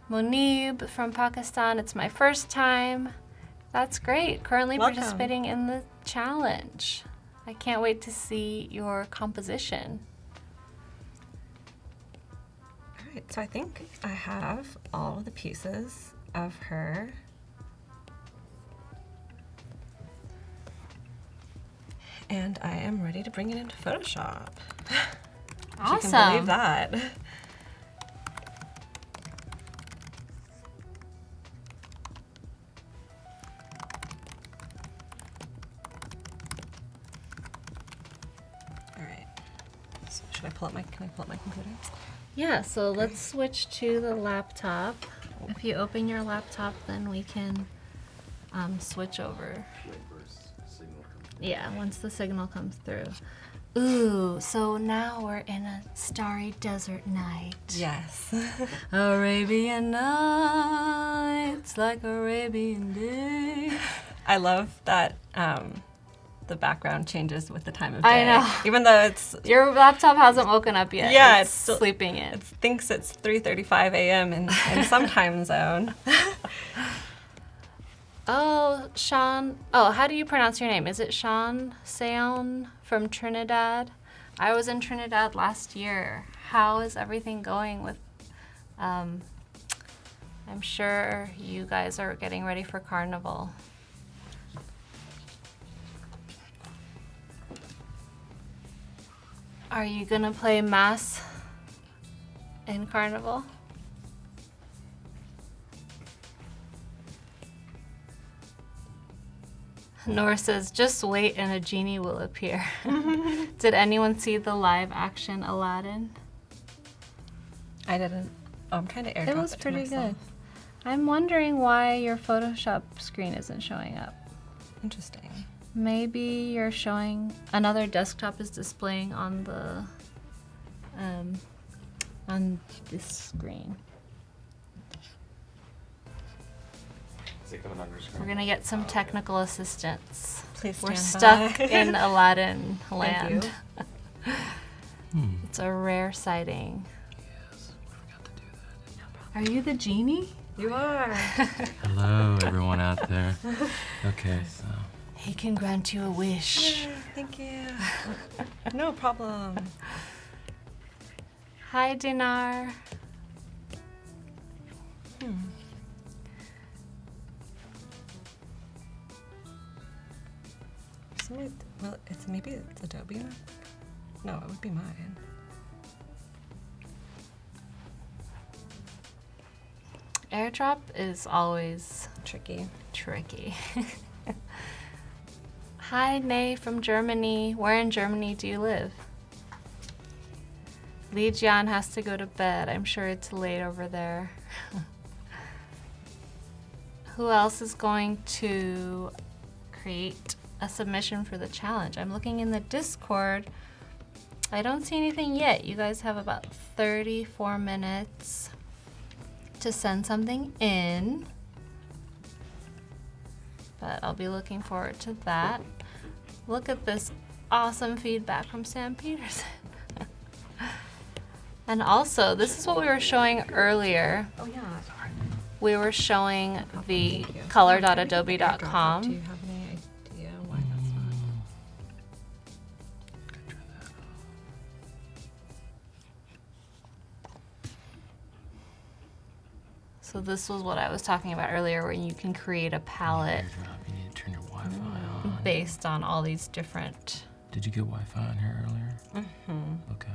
Monib from Pakistan, it's my first time. That's great. Currently Welcome. participating in the challenge. I can't wait to see your composition. All right, so I think I have all of the pieces of her. And I am ready to bring it into Photoshop. Awesome. If you can believe that. All right. So should I pull up can I pull up my computer? Yeah, so let's switch to the laptop. If you open your laptop, then we can switch over. Yeah, once the signal comes through. Ooh, so now we're in a starry desert night. Yes. Arabian nights like Arabian day. I love that the background changes with the time of day. I know. Even though it's Your laptop hasn't woken up yet. Yeah, it's it's still sleeping in. It thinks it's 3:35 a.m. in some time zone. Oh, Sean. Oh, how do you pronounce your name? Is it Sean Seon from Trinidad? I was in Trinidad last year. How is everything going with, I'm sure you guys are getting ready for Carnival. Are you gonna play Mass in Carnival? Nora says, just wait and a genie will appear. Did anyone see the live action Aladdin? I didn't. Oh, I'm trying to airdrop It was to pretty myself. good. I'm wondering why your Photoshop screen isn't showing up. Interesting. Maybe you're showing, another desktop is displaying on the, on this screen. Is it coming on your screen? We're gonna get some technical assistance. Please We're stand stuck by. in Aladdin Thank land. you. It's a rare sighting. Yes, we forgot to do that. Are you the genie? You are. Hello, everyone out there. Okay, so He can grant you a wish. Thank you. No problem. Hi, Dinar. Well, maybe it's Adobe. No, it would be mine. AirDrop is always Tricky. tricky. Hi, Nay from Germany. Where in Germany do you live? Li Jian has to go to bed. I'm sure it's late over there. Who else is going to create a submission for the challenge? I'm looking in the Discord. I don't see anything yet. You guys have about 34 minutes to send something in. But I'll be looking forward to that. Look at this awesome feedback from Sam Peterson. And also, this is what we were showing earlier. Oh yeah. We were showing the Thank you. color.adobe.com. Do you have any idea why that's not? So this was what I was talking about earlier, where you can create a palette You need to turn your Wi-Fi on. based on all these different Did you get Wi-Fi on here earlier? Mm-hmm. Okay.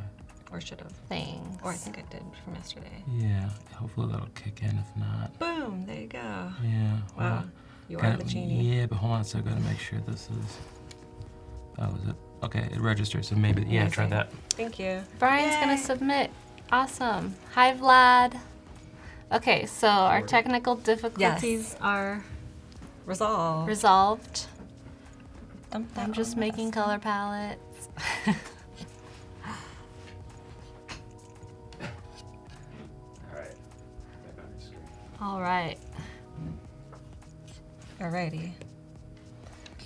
Or should have. things. Or I think I did from yesterday. Yeah. Hopefully that'll kick in. If not, Boom! There you go. yeah. Wow. well, You are gotta- the genie. Yeah, but hold on. So I gotta make sure this is. Oh, is it? Okay, it registered. So maybe. Yeah, try Amazing. that. Thank you. Brian's gonna Yay. submit. Awesome. Hi, Vlad. Okay, so our technical difficulties are Resolve. resolved. Dump that I'm just on making us. color palettes. All right. Alrighty.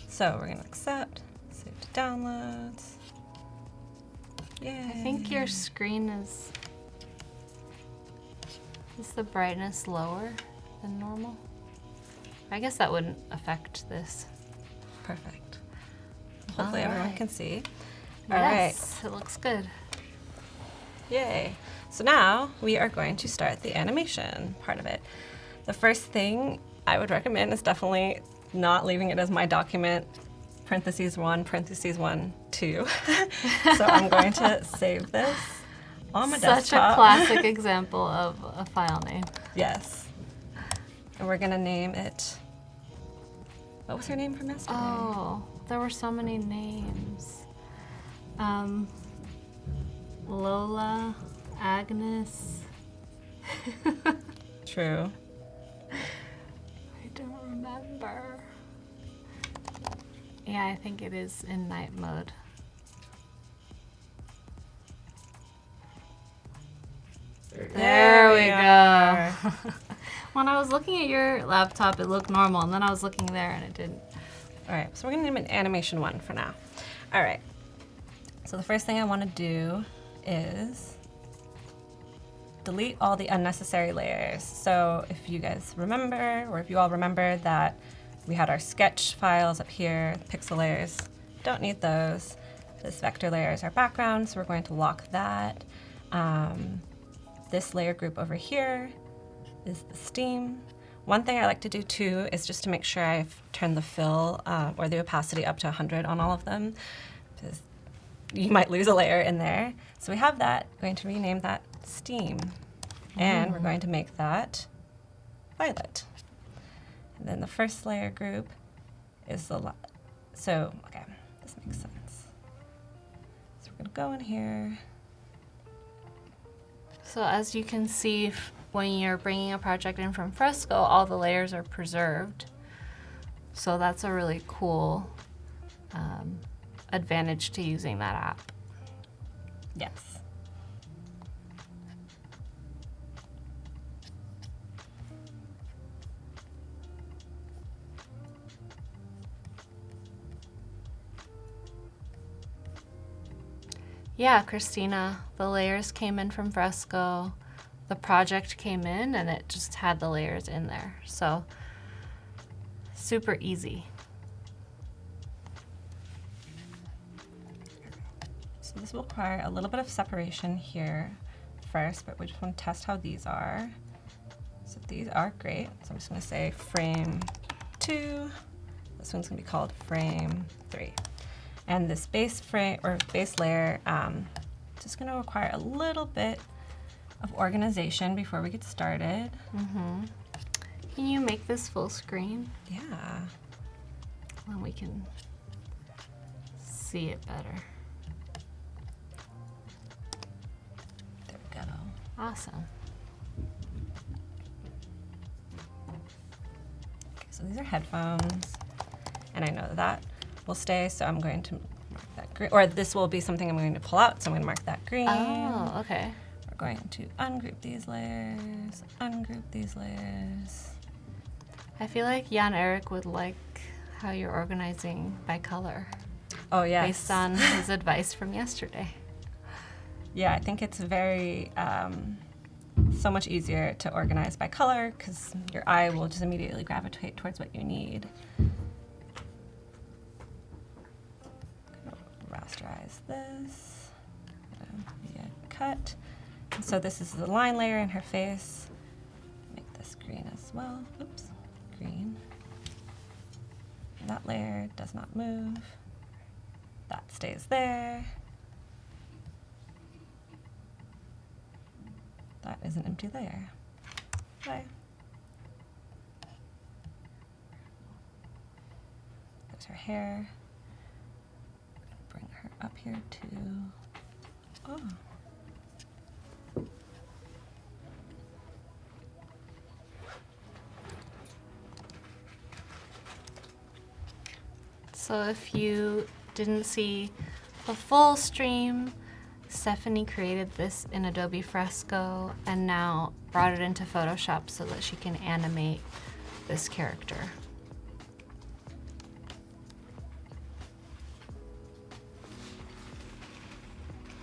So we're gonna accept. Save to downloads. Yay. I think your screen is the brightness lower than normal? I guess that wouldn't affect this. Perfect. Hopefully everyone Alright. can see. All right. Yes, it looks good. Yay. So now we are going to start the animation part of it. The first thing I would recommend is definitely not leaving it as my document, parentheses 1, parentheses 1, 2. So I'm going to save this on my Such desktop. a classic example of a file name. Yes. And we're gonna name it, what was her name from yesterday? Oh, there were so many names. Lola, Agnes. True. I don't remember. Yeah, I think it is in night mode. There we are. go. When I was looking at your laptop, it looked normal, and then I was looking there and it didn't. All right, so we're gonna name it animation 1 for now. All right, so the first thing I wanna do is delete all the unnecessary layers. So if you guys remember, or if you all remember that we had our sketch files up here, pixel layers, don't need those. This vector layer is our background, so we're going to lock that. This layer group over here is the steam. One thing I like to do too is just to make sure I've turned the fill or the opacity up to 100 on all of them, because you might lose a layer in there. So we have that. We're going to rename that steam, and we're going to make that violet. And then the first layer group is the so okay, this makes sense. So we're gonna go in here. So as you can see, when you're bringing a project in from Fresco, all the layers are preserved. So that's a really cool advantage to using that app. Yes. Yeah, Christina, the layers came in from Fresco. The project came in and it just had the layers in there. So super easy. So this will require a little bit of separation here first, but we just want to test how these are. So these are great. So I'm just going to say frame 2. This one's going to be called frame 3. And this base frame or base layer, just going to require a little bit of organization before we get started. Can you make this full screen? Yeah. Then we can see it better. Awesome. Okay, so these are headphones, and I know that will stay, so I'm going to mark that green, or this will be something I'm going to pull out, so I'm going to mark that green. Oh, okay. We're going to ungroup these layers, ungroup these layers. I feel like Jan Eric would like how you're organizing by color, Oh, yes. based on his advice from yesterday. Yeah, I think it's very, so much easier to organize by color because your eye will just immediately gravitate towards what you need. Rasterize this, via cut. And so this is the line layer in her face. Make this green as well. Oops, green. That layer does not move. That stays there. That is an empty layer. Okay. There's her hair. Bring her up here too. Oh. So if you didn't see the full stream, Stephanie created this in Adobe Fresco and now brought it into Photoshop so that she can animate this character.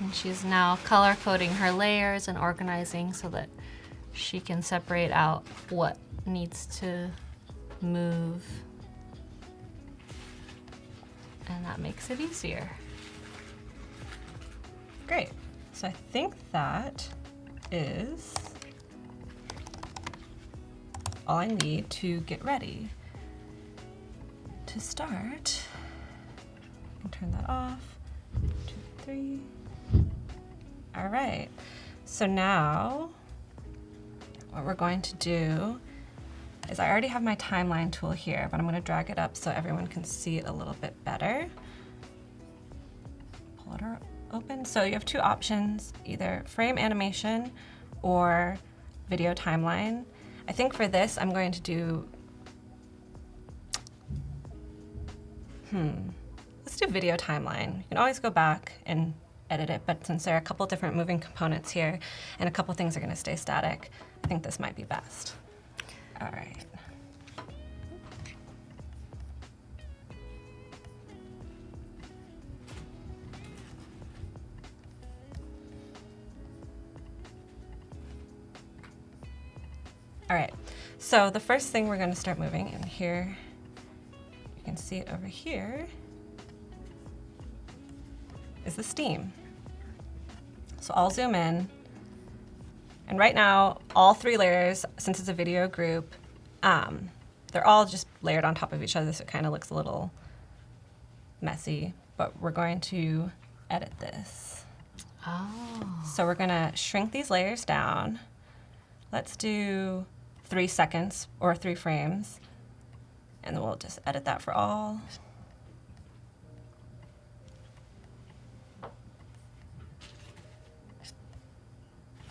And she's now color coding her layers and organizing so that she can separate out what needs to move. And that makes it easier. Great. So I think that is all I need to get ready to start. I can turn that off. 2, 3. All right. So now what we're going to do is I already have my timeline tool here, but I'm going to drag it up so everyone can see it a little bit better. Pull it open. So you have two options, either frame animation or video timeline. I think for this I'm going to do, let's do video timeline. You can always go back and edit it, but since there are a couple different moving components here and a couple things are going to stay static, I think this might be best. All right. All right, so the first thing we're going to start moving, and here, you can see it over here, is the steam. So I'll zoom in, and right now, all 3 layers, since it's a video group, they're all just layered on top of each other, so it kind of looks a little messy, but we're going to edit this. Oh. So we're gonna shrink these layers down. Let's do 3 seconds or 3 frames, and then we'll just edit that for all.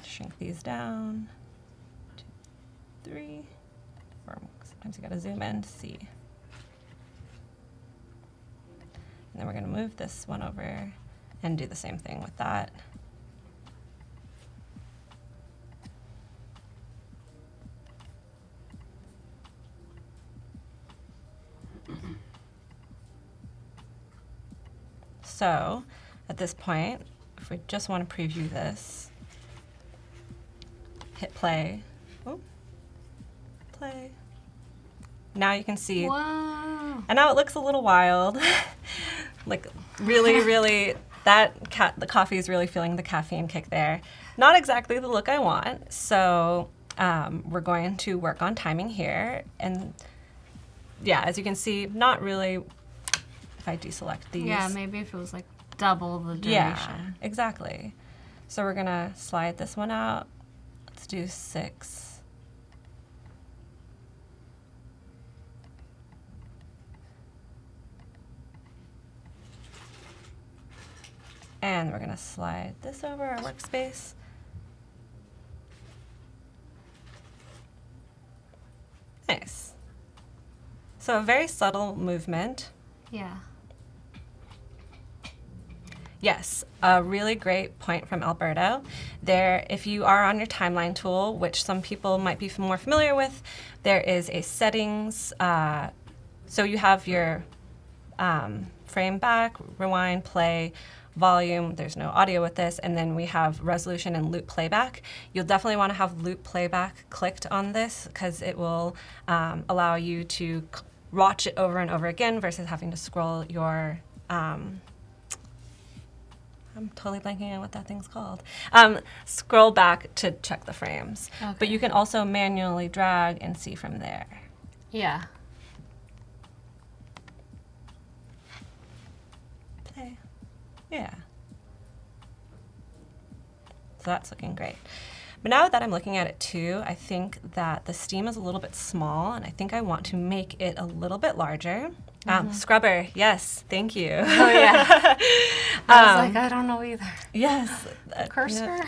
Shrink these down. 2, 3. Or sometimes you gotta zoom in to see. And then we're gonna move this one over and do the same thing with that. So at this point, if we just want to preview this, hit play. Oh, play. Now you can see, Wow. and now it looks a little wild. Like really, the coffee is really feeling the caffeine kick there. Not exactly the look I want, so we're going to work on timing here. And yeah, as you can see, not really, if I deselect these. Yeah, maybe if it was like double the duration. Yeah, exactly. So we're gonna slide this one out. Let's do 6. And we're gonna slide this over our workspace. So a very subtle movement. Yeah. Yes, a really great point from Alberto. There, if you are on your timeline tool, which some people might be more familiar with, there is a settings. So you have your frame back, rewind, play, volume. There's no audio with this. And then we have resolution and loop playback. You'll definitely want to have loop playback clicked on this because it will allow you to watch it over and over again versus having to scroll your I'm totally blanking on what that thing's called. Scroll back to check the frames. Okay. But you can also manually drag and see from there. Yeah. Play. Yeah. So that's looking great. But now that I'm looking at it too, I think that the steam is a little bit small, and I think I want to make it a little bit larger. Scrubber, yes, thank you. Oh, yeah. I was like, I don't know either. Yes. Cursor?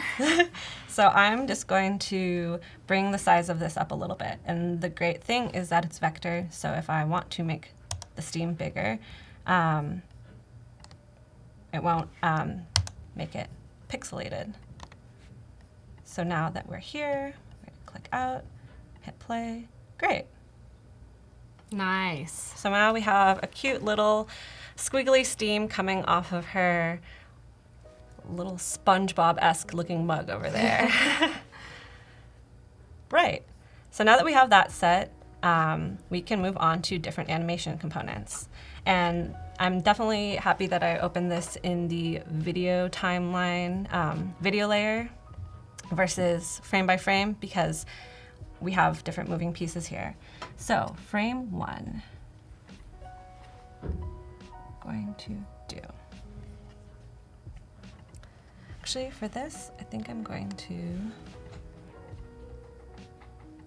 So I'm just going to bring the size of this up a little bit. And the great thing is that it's vector, so if I want to make the steam bigger, it won't make it pixelated. So now that we're here, we're going to click out, hit play. Great. Nice. So now we have a cute little squiggly steam coming off of her little SpongeBob-esque looking mug over there. Right. So now that we have that set, we can move on to different animation components. And I'm definitely happy that I opened this in the video timeline, video layer versus frame by frame because we have different moving pieces here. So frame 1, going to do. Actually, for this, I think I'm going to,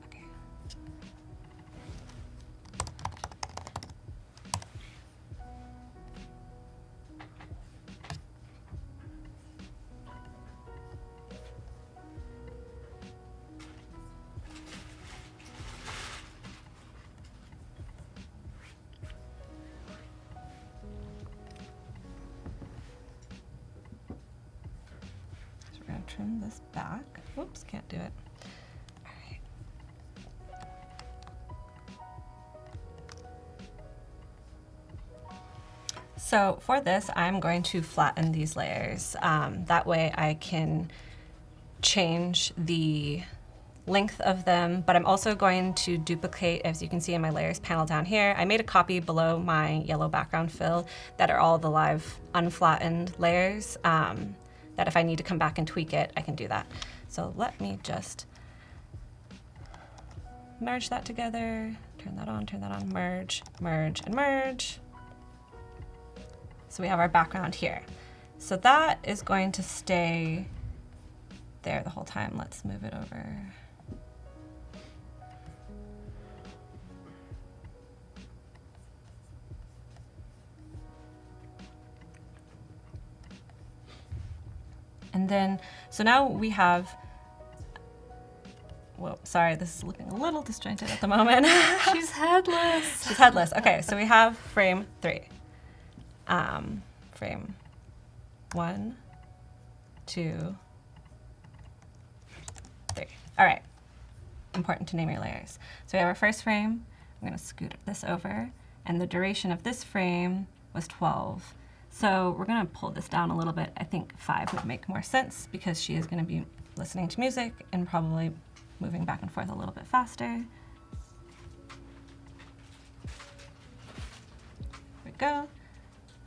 okay. Trim this back. Whoops, can't do it. All right. So for this, I'm going to flatten these layers. That way I can change the length of them, but I'm also going to duplicate, as you can see in my layers panel down here. I made a copy below my yellow background fill that are all the live unflattened layers. That if I need to come back and tweak it, I can do that. So let me just merge that together, turn that on, merge, merge, and merge. So we have our background here. So that is going to stay there the whole time. Let's move it over. And then, so now we have, whoa, sorry, this is looking a little disjointed at the moment. She's headless. She's headless. Okay, so we have frame 3. Frame 1, 2, 3. All right, important to name your layers. So we have our first frame. I'm gonna scoot this over, and the duration of this frame was 12. So we're gonna pull this down a little bit. I think 5 would make more sense because she is gonna be listening to music and probably moving back and forth a little bit faster. Here we go.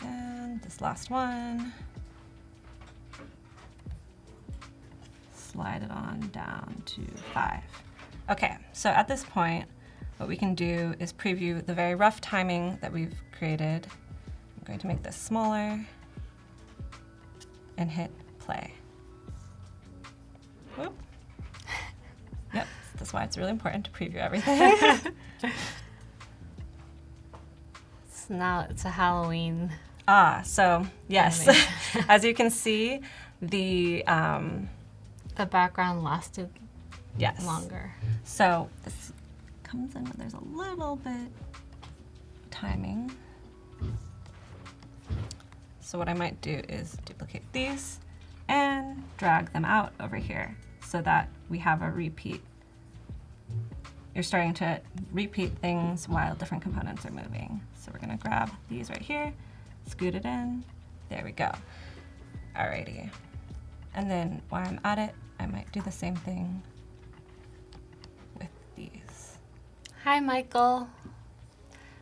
And this last one. Slide it on down to 5. Okay, so at this point, what we can do is preview the very rough timing that we've created. I'm going to make this smaller and hit play. Whoop. Yep, that's why it's really important to preview everything. So now it's a Halloween. So yes, as you can see, the background lasted yes. longer. So this comes in, there's a little bit timing. So what I might do is duplicate these and drag them out over here so that we have a repeat. You're starting to repeat things while different components are moving. So we're gonna grab these right here, scoot it in, there we go. Alrighty. And then while I'm at it, I might do the same thing with these. Hi, Michael.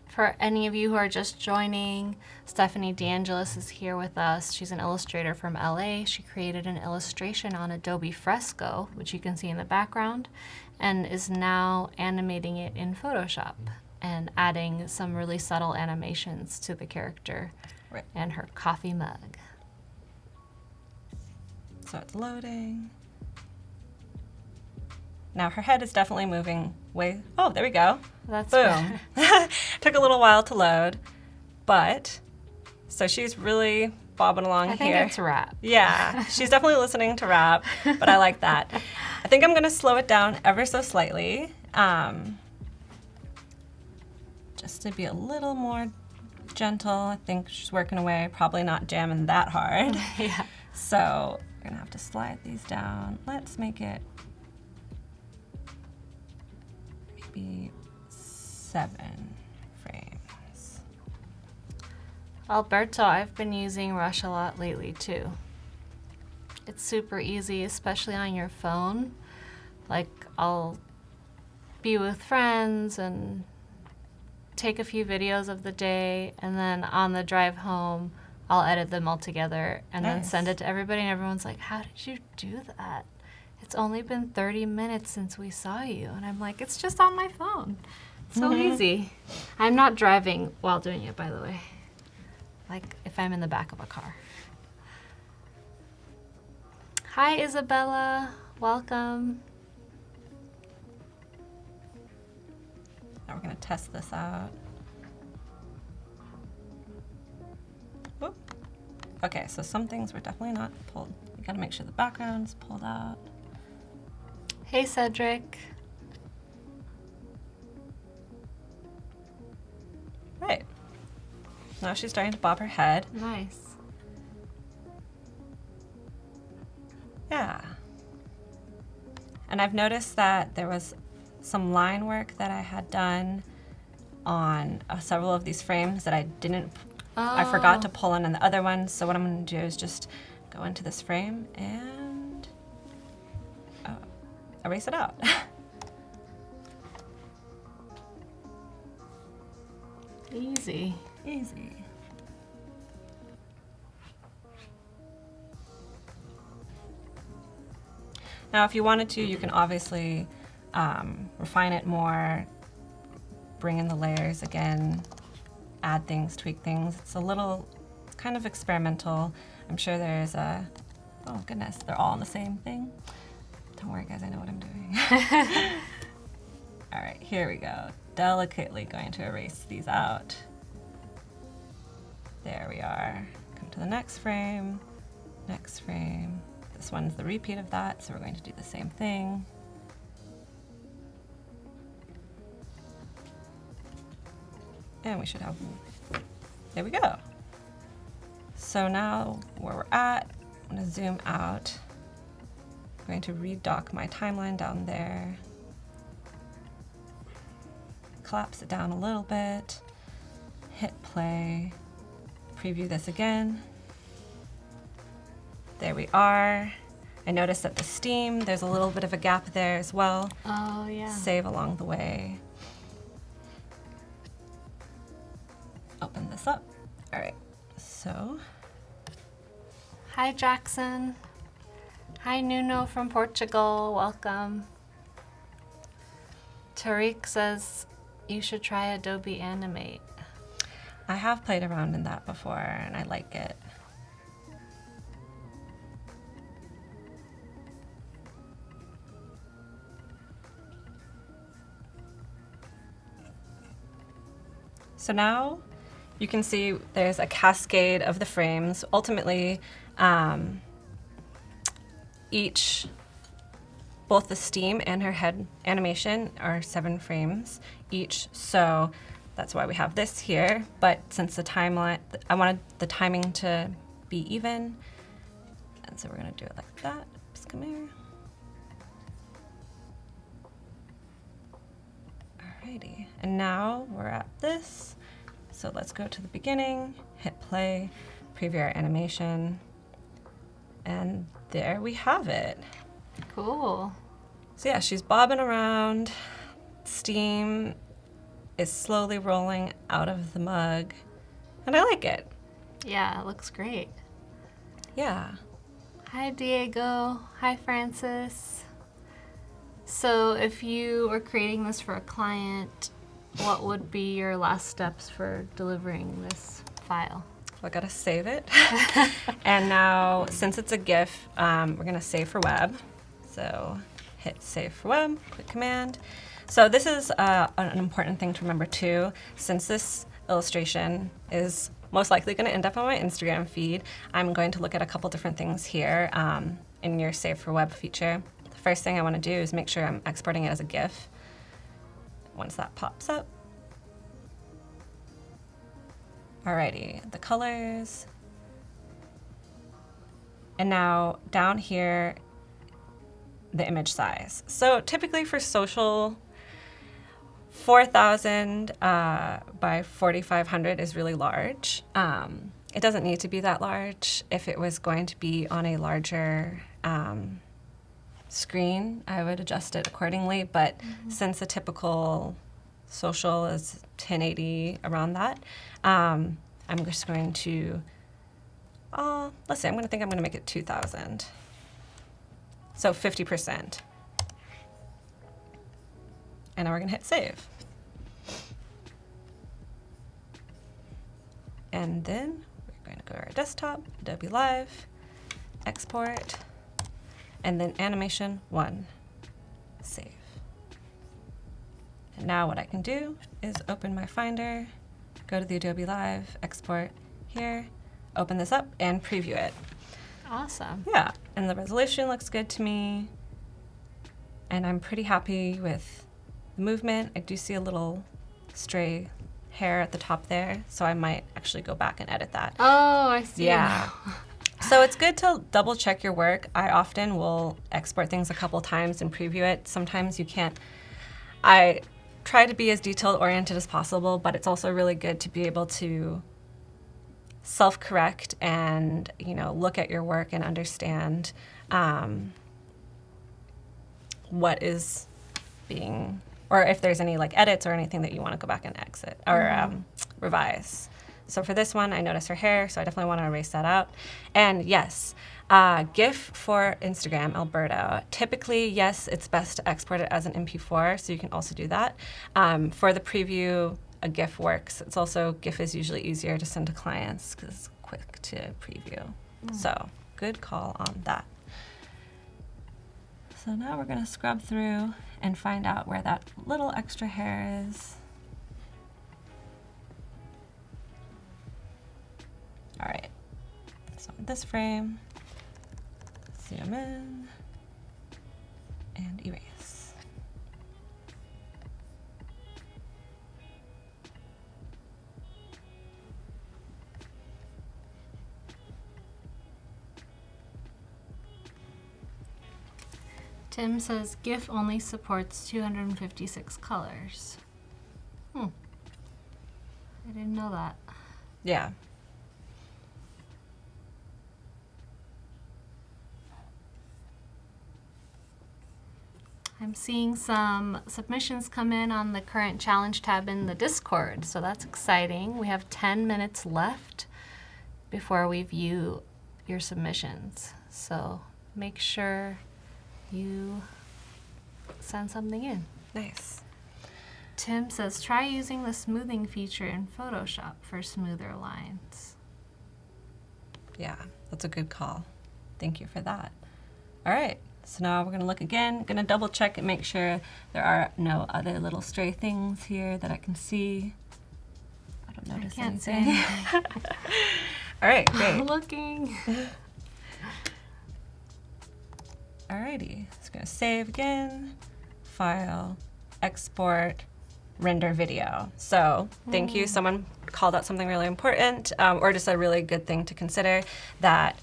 For any of you who are just joining, Stephanie DeAngelis is here with us. She's an illustrator from LA. She created an illustration on Adobe Fresco, which you can see in the background, and is now animating it in Photoshop and adding some really subtle animations to the character and her coffee mug. So it's loading. Now her head is definitely moving way, oh, there we go. That's boom. Took a little while to load, but, so she's really bobbing along I here. think it's rap. Yeah, she's definitely listening to rap, but I like that. I think I'm gonna slow it down ever so slightly, just to be a little more gentle. I think she's working away, probably not jamming that hard. Yeah. So we're gonna have to slide these down. Let's make it maybe 7 frames. Alberto, I've been using Rush a lot lately too. It's super easy, especially on your phone. Like, I'll be with friends and take a few videos of the day, and then on the drive home, I'll edit them all together and then send it to everybody, and everyone's like, how did you do that? It's only been 30 minutes since we saw you. And I'm like, it's just on my phone. So easy. I'm not driving while doing it, by the way. Like if I'm in the back of a car. Hi, Isabella. Welcome. Now we're gonna test this out. Whoop. Okay, so some things were definitely not pulled. You gotta make sure the background's pulled out. Hey, Cedric. Right. Now she's starting to bob her head. Nice. Yeah. And I've noticed that there was some line work that I had done on several of these frames that I didn't, I forgot to pull in the other one. So what I'm gonna do is just go into this frame and erase it out. Easy. Easy. Now, if you wanted to, you can obviously refine it more, bring in the layers again, add things, tweak things. It's a little kind of experimental. I'm sure there's a, oh goodness, they're all on the same thing. Don't worry guys, I know what I'm doing. All right, here we go. Delicately going to erase these out. There we are. Come to the next frame, next frame. This one's the repeat of that, so we're going to do the same thing. And we should have, there we go. So now where we're at, I'm gonna zoom out. I'm going to redock my timeline down there. Collapse it down a little bit, hit play, preview this again. There we are. I noticed that the steam, there's a little bit of a gap there as well. Oh, yeah. Save along the way. Open this up. All right, so. Hi, Jackson. Hi, Nuno from Portugal. Welcome. Tariq says you should try Adobe Animate. I have played around in that before and I like it. So now you can see there's a cascade of the frames. Ultimately, both the steam and her head animation are 7 frames each. So That's why we have this here. But since the timeline, I wanted the timing to be even. And so we're gonna do it like that. Just come here. Alrighty, and now we're at this. So let's go to the beginning, hit play, preview our animation, and there we have it. Cool. So yeah, she's bobbing around. Steam is slowly rolling out of the mug, and I like it. Yeah, it looks great. Yeah. Hi, Diego. Hi, Francis. So if you were creating this for a client, what would be your last steps for delivering this file? I gotta save it. And now, since it's a GIF, we're gonna save for web. So hit save for web, quick command. So this is an important thing to remember too. Since this illustration is most likely gonna end up on my Instagram feed, I'm going to look at a couple different things here in your save for web feature. The first thing I wanna do is make sure I'm exporting it as a GIF. Once that pops up. Alrighty, the colors. And now down here, the image size. So typically for social, 4,000 by 4,500 is really large. It doesn't need to be that large. If it was going to be on a larger screen, I would adjust it accordingly. But since the typical social is 1080, around that, I'm just going to, let's say I'm going to make it 2,000. So 50%. And now we're going to hit save. And then we're going to go to our desktop, Adobe Live, export, and then animation 1, save. And now what I can do is open my Finder, go to the Adobe Live, export here, open this up, and preview it. Awesome. Yeah, and the resolution looks good to me. And I'm pretty happy with the movement. I do see a little stray hair at the top there, so I might actually go back and edit that. Oh, I see. Yeah. So it's good to double check your work. I often will export things a couple times and preview it. Sometimes you can't. I try to be as detail-oriented as possible, but it's also really good to be able to self-correct and, look at your work and understand what is being, or if there's any edits or anything that you want to go back and exit or revise. So for this one, I noticed her hair, so I definitely want to erase that out. And yes, GIF for Instagram, Alberto. Typically, yes, it's best to export it as an MP4, so you can also do that. For the preview, a GIF works. It's also, GIF is usually easier to send to clients because it's quick to preview. So good call on that. So now we're going to scrub through and find out where that little extra hair is. All right, so in this frame, zoom in and erase. Tim says GIF only supports 256 colors. I didn't know that. Yeah. I'm seeing some submissions come in on the current challenge tab in the Discord, so that's exciting. We have 10 minutes left before we view your submissions. So make sure you send something in. Nice. Tim says, try using the smoothing feature in Photoshop for smoother lines. Yeah, that's a good call. Thank you for that. All right. So now we're going to look again, going to double check and make sure there are no other little stray things here that I can see. I don't notice can't see anything. All right, great. Looking. Alrighty, just going to save again, file, export, render video. So thank you. Someone called out something really important, or just a really good thing to consider, that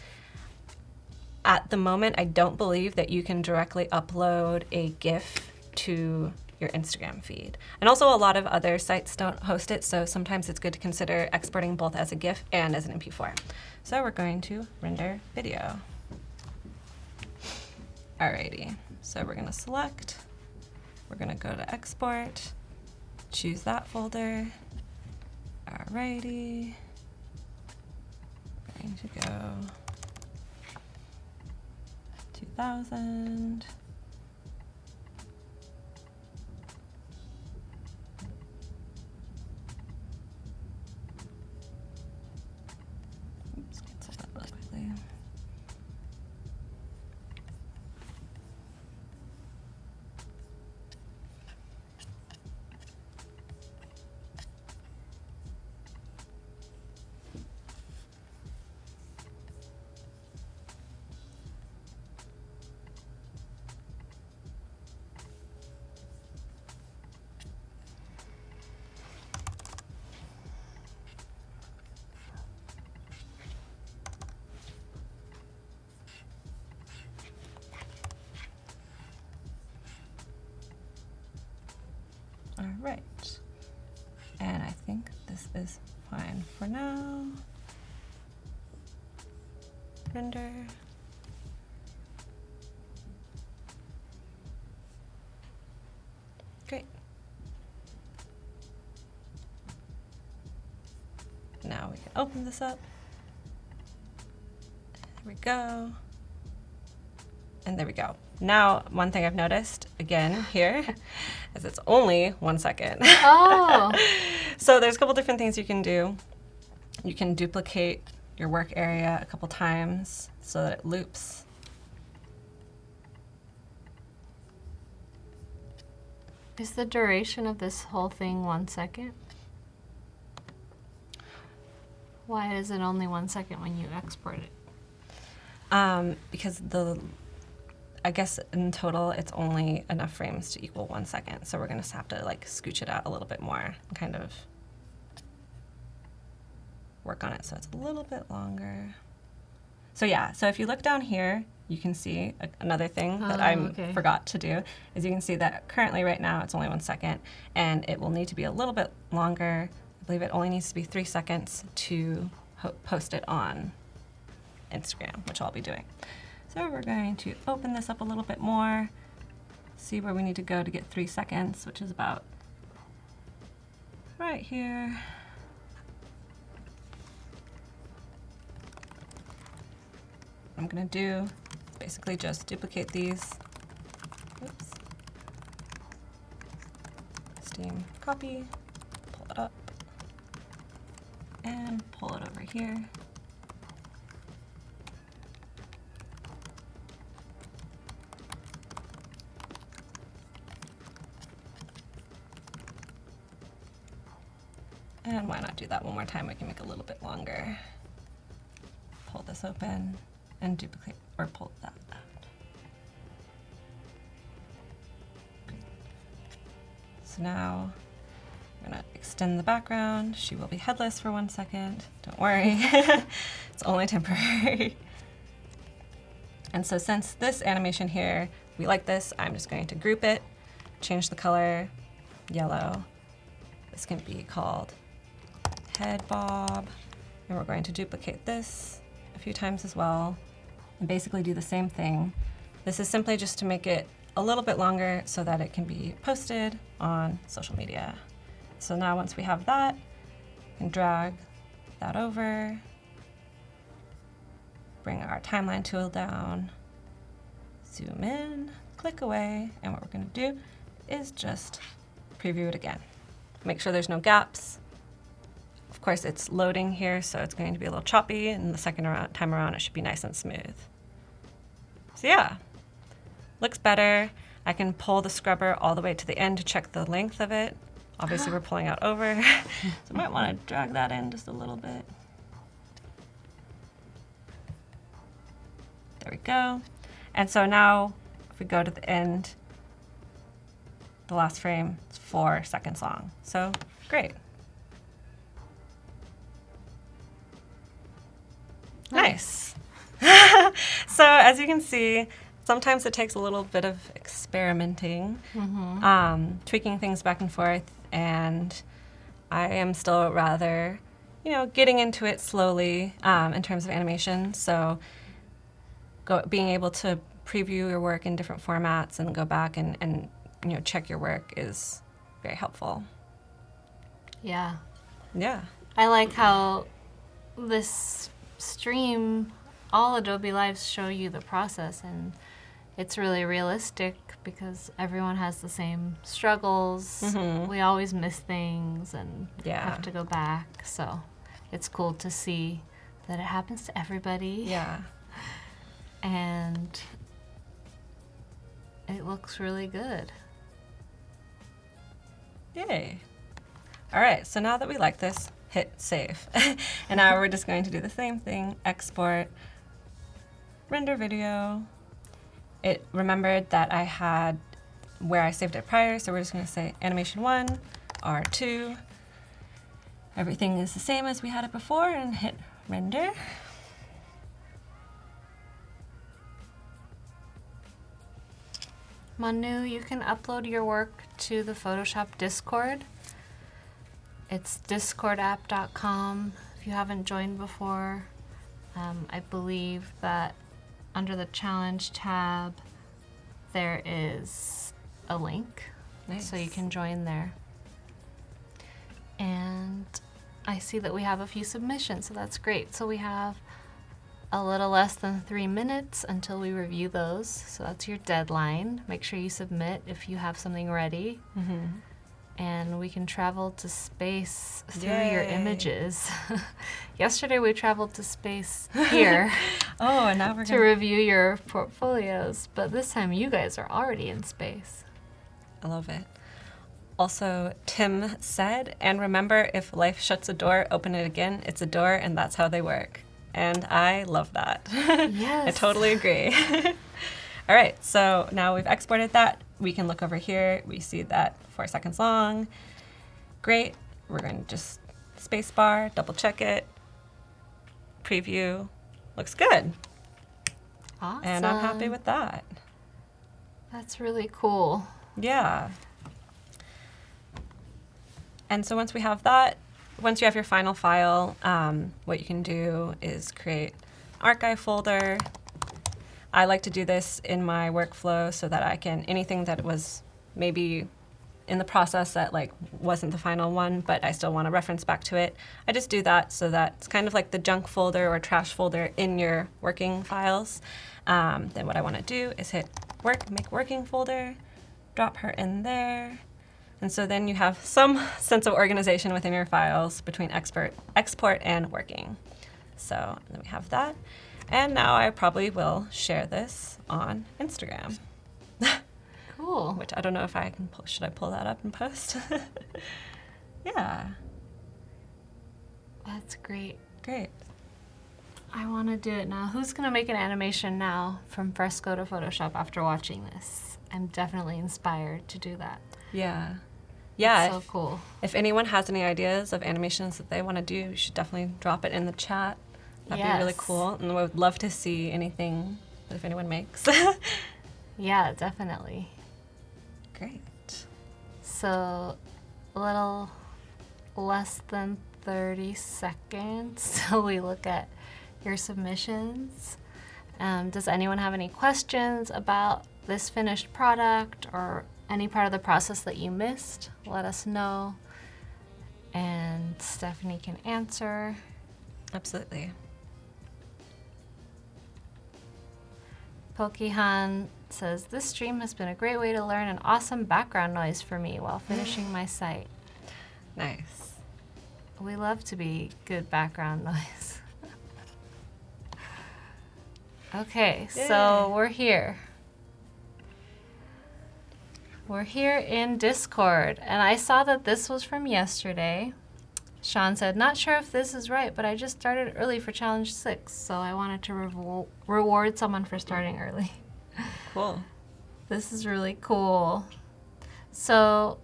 at the moment, I don't believe that you can directly upload a GIF to your Instagram feed. And also a lot of other sites don't host it, so sometimes it's good to consider exporting both as a GIF and as an MP4. So we're going to render video. Alrighty, so we're gonna select, we're gonna go to export, choose that folder. Alrighty, we're going to go 2000. Oops, cancel that really quickly. All right, and I think this is fine for now. Render. Great. Now we can open this up. There we go. And there we go. Now, one thing I've noticed, again, here, is it's only 1 second. Oh. So there's a couple different things you can do. You can duplicate your work area a couple times so that it loops. Is the duration of this whole thing 1 second? Why is it only 1 second when you export it? Because I guess in total, it's only enough frames to equal 1 second. So we're gonna have to like scooch it out a little bit more and kind of work on it so it's a little bit longer. So yeah, so if you look down here, you can see another thing that I forgot to do is you can see that currently right now it's only 1 second and it will need to be a little bit longer. I believe it only needs to be 3 seconds to post it on Instagram, which I'll be doing. So we're going to open this up a little bit more, see where we need to go to get 3 seconds, which is about right here. What I'm gonna do is basically just duplicate these. Oops. Steam copy, pull it up, and pull it over here. And why not do that one more time? We can make it a little bit longer. Pull this open and duplicate, or pull that out. So now I'm gonna extend the background. She will be headless for 1 second. Don't worry, it's only temporary. And so since this animation here, we like this, I'm just going to group it, change the color, yellow. This can be called head bob, and we're going to duplicate this a few times as well and basically do the same thing. This is simply just to make it a little bit longer so that it can be posted on social media. So now once we have that, we can drag that over, bring our timeline tool down, zoom in, click away, and what we're gonna do is just preview it again. Make sure there's no gaps. Of course, it's loading here, so it's going to be a little choppy, and the second time around, it should be nice and smooth. So yeah, looks better. I can pull the scrubber all the way to the end to check the length of it. Obviously, we're pulling out over, so I might want to drag that in just a little bit. There we go. And so now, if we go to the end, the last frame is 4 seconds long. So great. Nice. So as you can see, sometimes it takes a little bit of experimenting, tweaking things back and forth, and I am still rather, getting into it slowly in terms of animation. So being able to preview your work in different formats and go back and check your work is very helpful. Yeah. Yeah. I like how this stream, all Adobe Lives show you the process, and it's really realistic because everyone has the same struggles. We always miss things and have to go back. So it's cool to see that it happens to everybody. Yeah. And it looks really good. Yay. All right, so now that we like this, hit save. And now we're just going to do the same thing, export, render video. It remembered that I had where I saved it prior, so we're just going to say animation 1, R2. Everything is the same as we had it before, and hit render. Manu, you can upload your work to the Photoshop Discord. It's discordapp.com. If you haven't joined before, I believe that under the challenge tab, there is a link. Nice. So you can join there. And I see that we have a few submissions, so that's great. So we have a little less than 3 minutes until we review those. So that's your deadline. Make sure you submit if you have something ready. And we can travel to space through your images. Yesterday we traveled to space here Oh, and now we're to review your portfolios, but this time you guys are already in space. I love it. Also, Tim said, and remember, if life shuts a door, open it again. It's a door, and that's how they work. And I love that. Yes. I totally agree. All right, so now we've exported that. We can look over here. We see that 4 seconds long. Great. We're going to just space bar, double check it, preview. Looks good. Awesome. And I'm happy with that. That's really cool. Yeah. And so once we have that, once you have your final file, what you can do is create an archive folder. I like to do this in my workflow so that I can, anything that was maybe in the process that wasn't the final one, but I still want to reference back to it, I just do that so that it's kind of like the junk folder or trash folder in your working files. Then what I want to do is hit make working folder, drop her in there. And so then you have some sense of organization within your files between export and working. So then we have that. And now I probably will share this on Instagram. Cool. Which I don't know if I can should I pull that up and post? Yeah. That's great. Great. I want to do it now. Who's going to make an animation now from Fresco to Photoshop after watching this? I'm definitely inspired to do that. Yeah. Yeah. So cool. If anyone has any ideas of animations that they want to do, you should definitely drop it in the chat. That'd be really cool. And we would love to see anything if anyone makes. Yeah, definitely. Great. So a little less than 30 seconds till we look at your submissions. Does anyone have any questions about this finished product or any part of the process that you missed? Let us know, and Stephanie can answer. Absolutely. Pokehan says, this stream has been a great way to learn an awesome background noise for me while finishing my site. Nice. We love to be good background noise. Okay, so we're here. We're here in Discord, and I saw that this was from yesterday. Sean said, not sure if this is right, but I just started early for Challenge 6, so I wanted to reward someone for starting early. Cool. This is really cool. So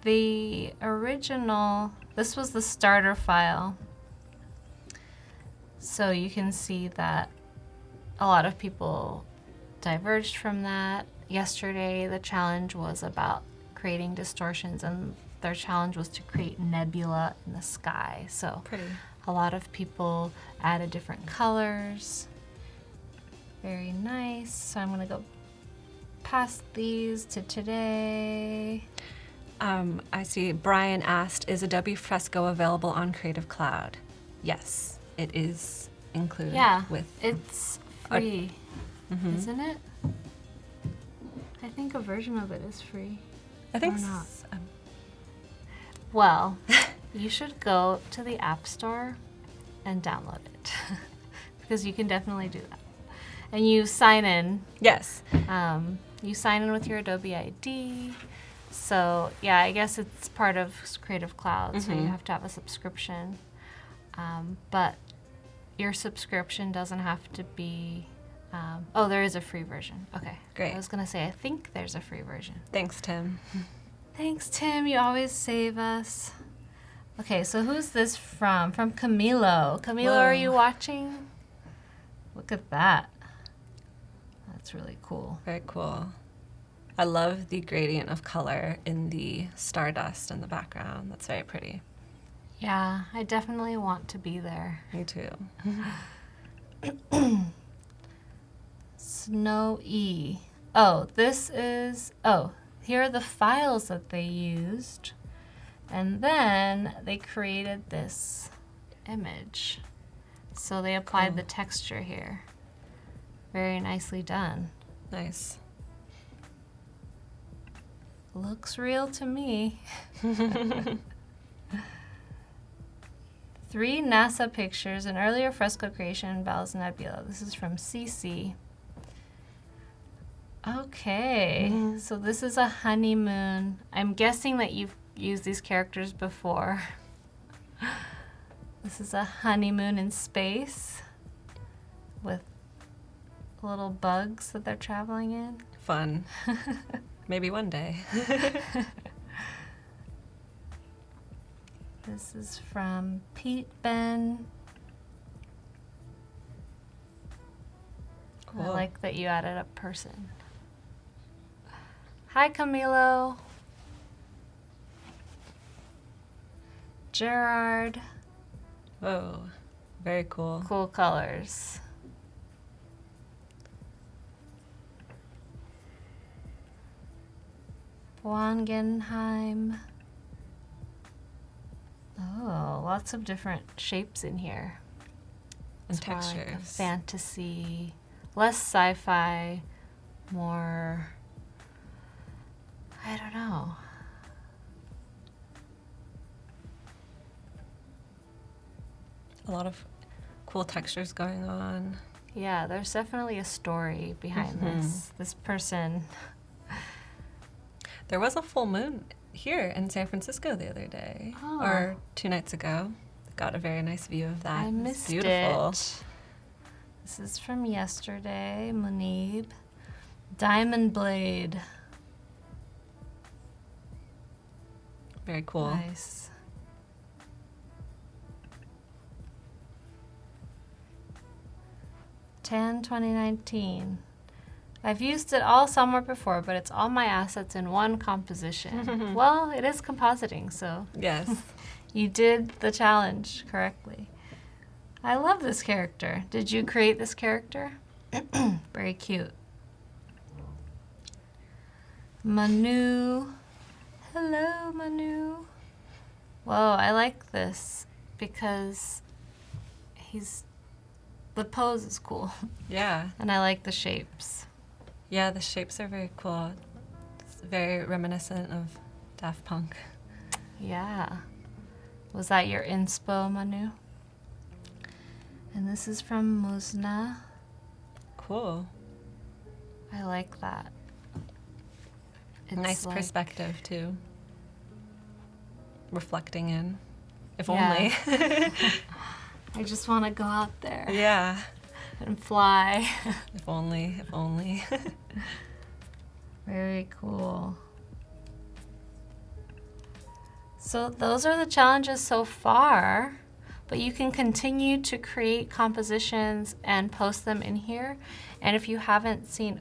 the original, this was the starter file. So you can see that a lot of people diverged from that. Yesterday, the challenge was about creating distortions, and their challenge was to create nebula in the sky. So Pretty. a lot of people added different colors. Very nice. So I'm gonna go past these to today. I see Brian asked, is Adobe Fresco available on Creative Cloud? Yes, it is included Yeah, with. it's free, isn't it? I think a version of it is free. I think or not. s- Well, you should go to the App Store and download it because you can definitely do that. And you sign in. yes. You sign in with your Adobe ID. So yeah, I guess it's part of Creative Cloud, so you have to have a subscription. But your subscription doesn't have to be. Oh, there is a free version. Okay, Great. I was gonna say I think there's a free version. Thanks, Tim. Thanks, Tim. You always save us. Okay, so who's this from? From Camilo. Camilo, are Whoa. you watching? Look at that. That's really cool. Very cool. I love the gradient of color in the stardust in the background. That's very pretty. Yeah, I definitely want to be there. Me too. Snowy. Oh, this is, oh, here are the files that they used. And then they created this image. So they applied Cool. the texture here. Very nicely done. Nice. Looks real to me. 3 NASA pictures, an earlier fresco creation, Bell's Nebula. This is from CC. Okay, so this is a honeymoon. I'm guessing that you've used these characters before. This is a honeymoon in space with little bugs that they're traveling in. Fun. Maybe one day. This is from Pete Ben. I Cool. like that you added a person. Hi, Camilo. Gerard. Whoa. Very cool. Cool colors. Wangenheim. Oh, lots of different shapes in here. And It's more like a textures. fantasy, less sci-fi, more, I don't know. A lot of cool textures going on. Yeah, there's definitely a story behind this person. There was a full moon here in San Francisco the other day, Oh. or 2 nights ago. Got a very nice view of that. I It's missed beautiful. it. This is from yesterday, Munib. Diamond Blade. Very cool. Nice. Tan 2019. I've used it all somewhere before, but it's all my assets in one composition. Well, it is compositing, so Yes. you did the challenge correctly. I love this character. Did you create this character? Very cute. Manu. Hello, Manu. Whoa, I like this because the pose is cool. Yeah. And I like the shapes. Yeah, the shapes are very cool. It's very reminiscent of Daft Punk. Yeah. Was that your inspo, Manu? And this is from Muzna. Cool. I like that. It's Nice like- perspective, too. Reflecting in. If Yeah. only. I just want to go out there Yeah. and fly. If only. If only. Very cool. So those are the challenges so far, but you can continue to create compositions and post them in here. And if you haven't seen,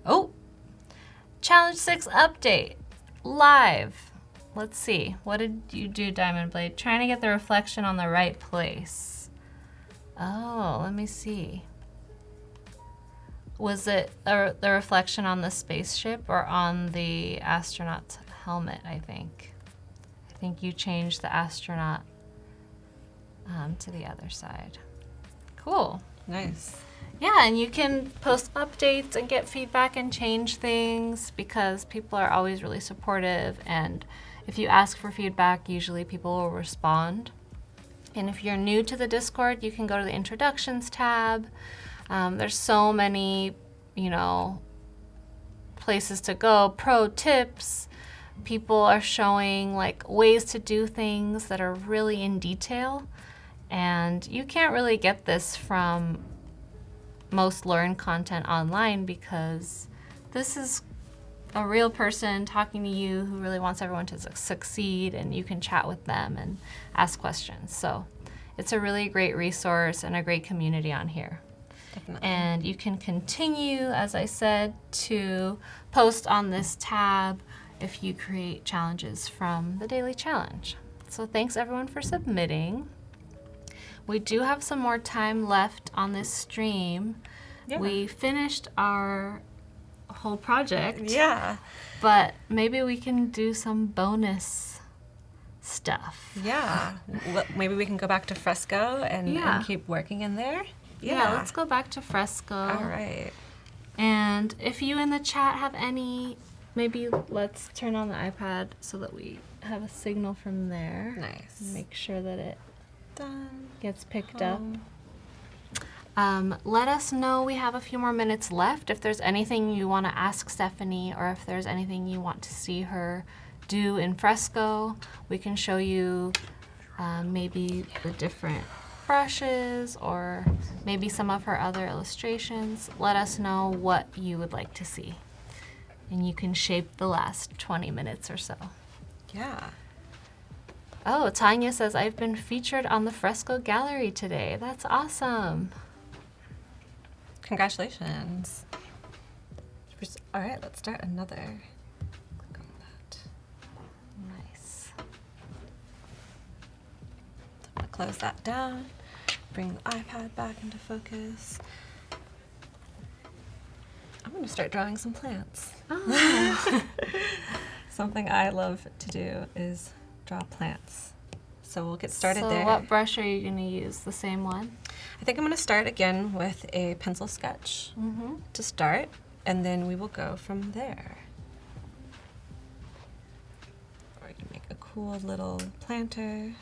Challenge 6 update, live. Let's see, what did you do, Diamond Blade? Trying to get the reflection on the right place. Oh, let me see. Was it the reflection on the spaceship or on the astronaut's helmet, I think? I think you changed the astronaut to the other side. Cool. Nice. Yeah, and you can post updates and get feedback and change things because people are always really supportive. And if you ask for feedback, usually people will respond. And if you're new to the Discord, you can go to the introductions tab. There's so many, places to go, pro tips. People are showing like ways to do things that are really in detail. And you can't really get this from most learn content online because this is a real person talking to you who really wants everyone to succeed, and you can chat with them and ask questions. So it's a really great resource and a great community on here. Definitely. And you can continue, as I said, to post on this tab if you create challenges from the daily challenge. So thanks everyone for submitting. We do have some more time left on this stream. Yeah. We finished our whole project. Yeah. But maybe we can do some bonus stuff. Yeah. Well, maybe we can go back to Fresco and Yeah. keep working in there. Yeah, let's go back to Fresco. All right. And if you in the chat have any, maybe let's turn on the iPad so that we have a signal from there. Nice. Make sure that it Done. gets picked up. Let us know. We have a few more minutes left. If there's anything you want to ask Stephanie, or if there's anything you want to see her do in Fresco, we can show you maybe the different brushes or maybe some of her other illustrations. Let us know what you would like to see, and you can shape the last 20 minutes or so. Yeah. Oh, Tanya says, I've been featured on the Fresco Gallery today. That's awesome. Congratulations. All right, let's start another. Click on that. Nice. I'm gonna close that down. Bring the iPad back into focus. I'm gonna start drawing some plants. Oh. Something I love to do is draw plants. So we'll get started So there. what brush are you going to use? The same one? I think I'm going to start again with a pencil sketch to start, and then we will go from there. We're going to make a cool little planter